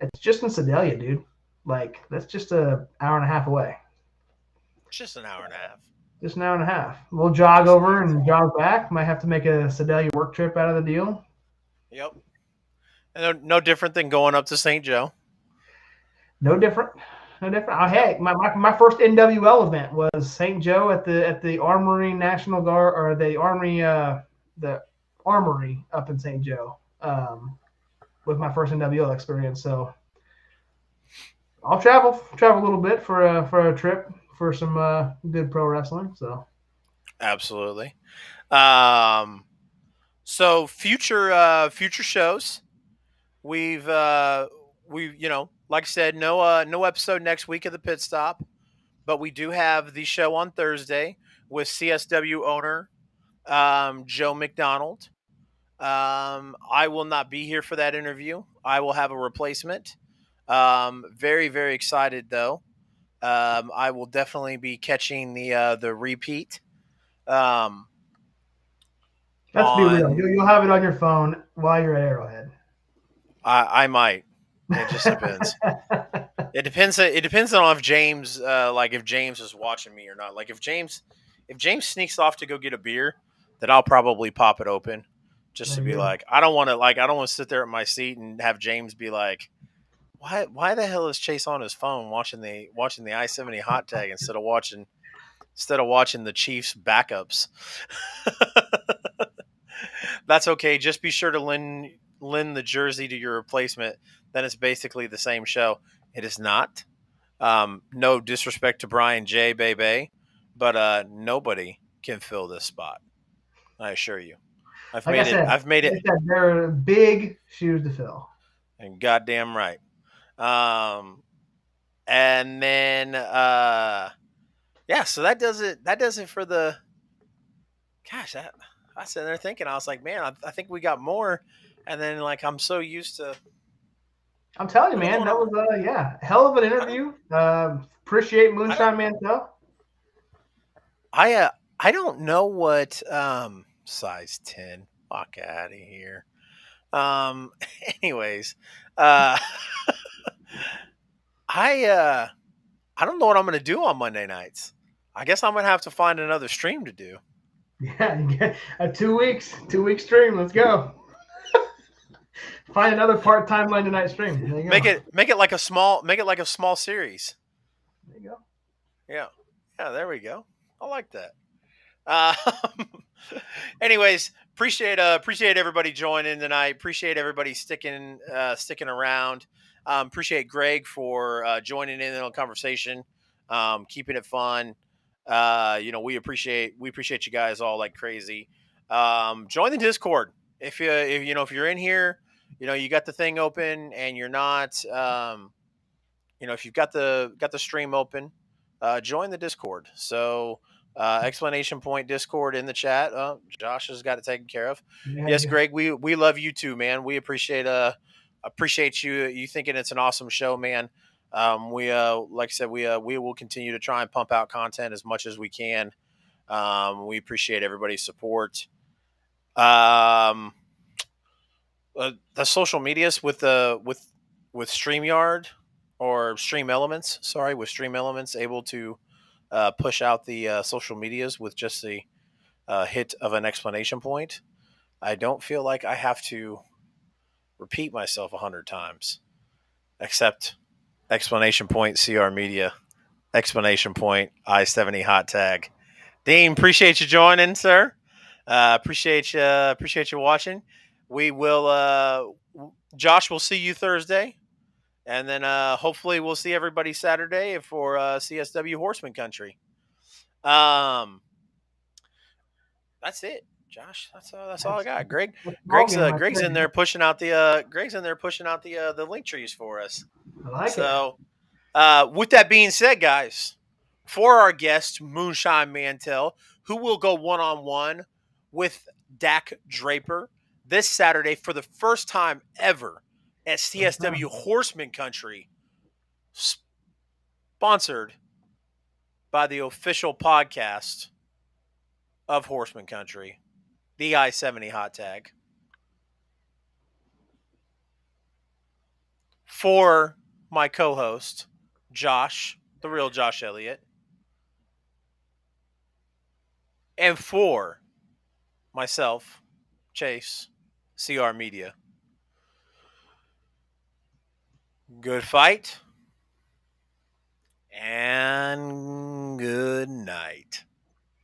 it's just in Sedalia, dude. Like, that's just an hour and a half away. It's just an hour and a half. Just an hour and a half. We'll jog over and jog back. Might have to make a Sedalia work trip out of the deal. Yep. And no different than going up to St. Joe. No different. No different. Oh, hey, my first NWL event was St. Joe at the Armory National Guard, or the Armory up in St. Joe, with my first NWL experience. So I'll travel a little bit for a trip for some good pro wrestling. So absolutely. So future shows, we've like I said, no episode next week of the Pit Stop, but we do have the show on Thursday with CSW owner Joe McDonald. I will not be here for that interview. I will have a replacement. Very, very excited though. I will definitely be catching the repeat. Let's be real. You'll have it on your phone while you're at Arrowhead. I might. It just depends. It depends on if James, if James is watching me or not. Like if James sneaks off to go get a beer, then I'll probably pop it open, just to be like, I don't want to sit there at my seat and have James be like, why the hell is Chase on his phone watching the I-70 hot tag instead of watching the Chiefs backups? That's okay. Just be sure to lend the jersey to your replacement. Then it's basically the same show. It is not. No disrespect to Brian J. Bebe, but nobody can fill this spot. I assure you. I've made it. They're big shoes to fill. And goddamn right. And then so that does it. That does it for the. Gosh, I was sitting there thinking, I was like, man, I think we got more. And then, I'm so used to. I'm telling you, man, that was hell of an interview. Appreciate Moonshine Mantell. I don't know what size 10. Fuck out of here. Anyways, I don't know what I'm gonna do on Monday nights. I guess I'm gonna have to find another stream to do. Yeah, a 2 weeks stream. Let's go. Find another part-time Monday night stream. There you go. Make it like a small series. There you go. Yeah, there we go. I like that. Anyways, appreciate everybody joining tonight. Appreciate everybody sticking around. Appreciate Greg for joining in on the conversation, keeping it fun. We appreciate you guys all like crazy. Join the Discord if you're in here. You got the thing open and you're not. If you've got the stream open, join the Discord. So explanation point Discord in the chat. Josh has got it taken care of. Yeah, Yes, yeah. Greg, we love you too, man. We appreciate you thinking it's an awesome show, man. We like I said, we will continue to try and pump out content as much as we can. We appreciate everybody's support. The social medias with StreamYard or Stream Elements, with Stream Elements, able to push out the social medias with just the hit of an explanation point. I don't feel like I have to repeat myself 100 times, except explanation point CR Media, explanation point I-70 hot tag. Dean, appreciate you joining, sir. Appreciate you watching. We will. Josh, we'll see you Thursday. And then hopefully we'll see everybody Saturday for CSW Horsemen Country. That's it, Josh. That's all I got. Greg's in there pushing out the link trees for us. I like So, with that being said, guys, for our guest Moonshine Mantell, who will go one-on-one with Dak Draper this Saturday for the first time ever at CSW Horsemen Country, sponsored by the official podcast of Horsemen Country, the I-70 hot tag. For my co-host, Josh, the real Josh Elliott, and for myself, Chase, CR Media. Good fight and good night.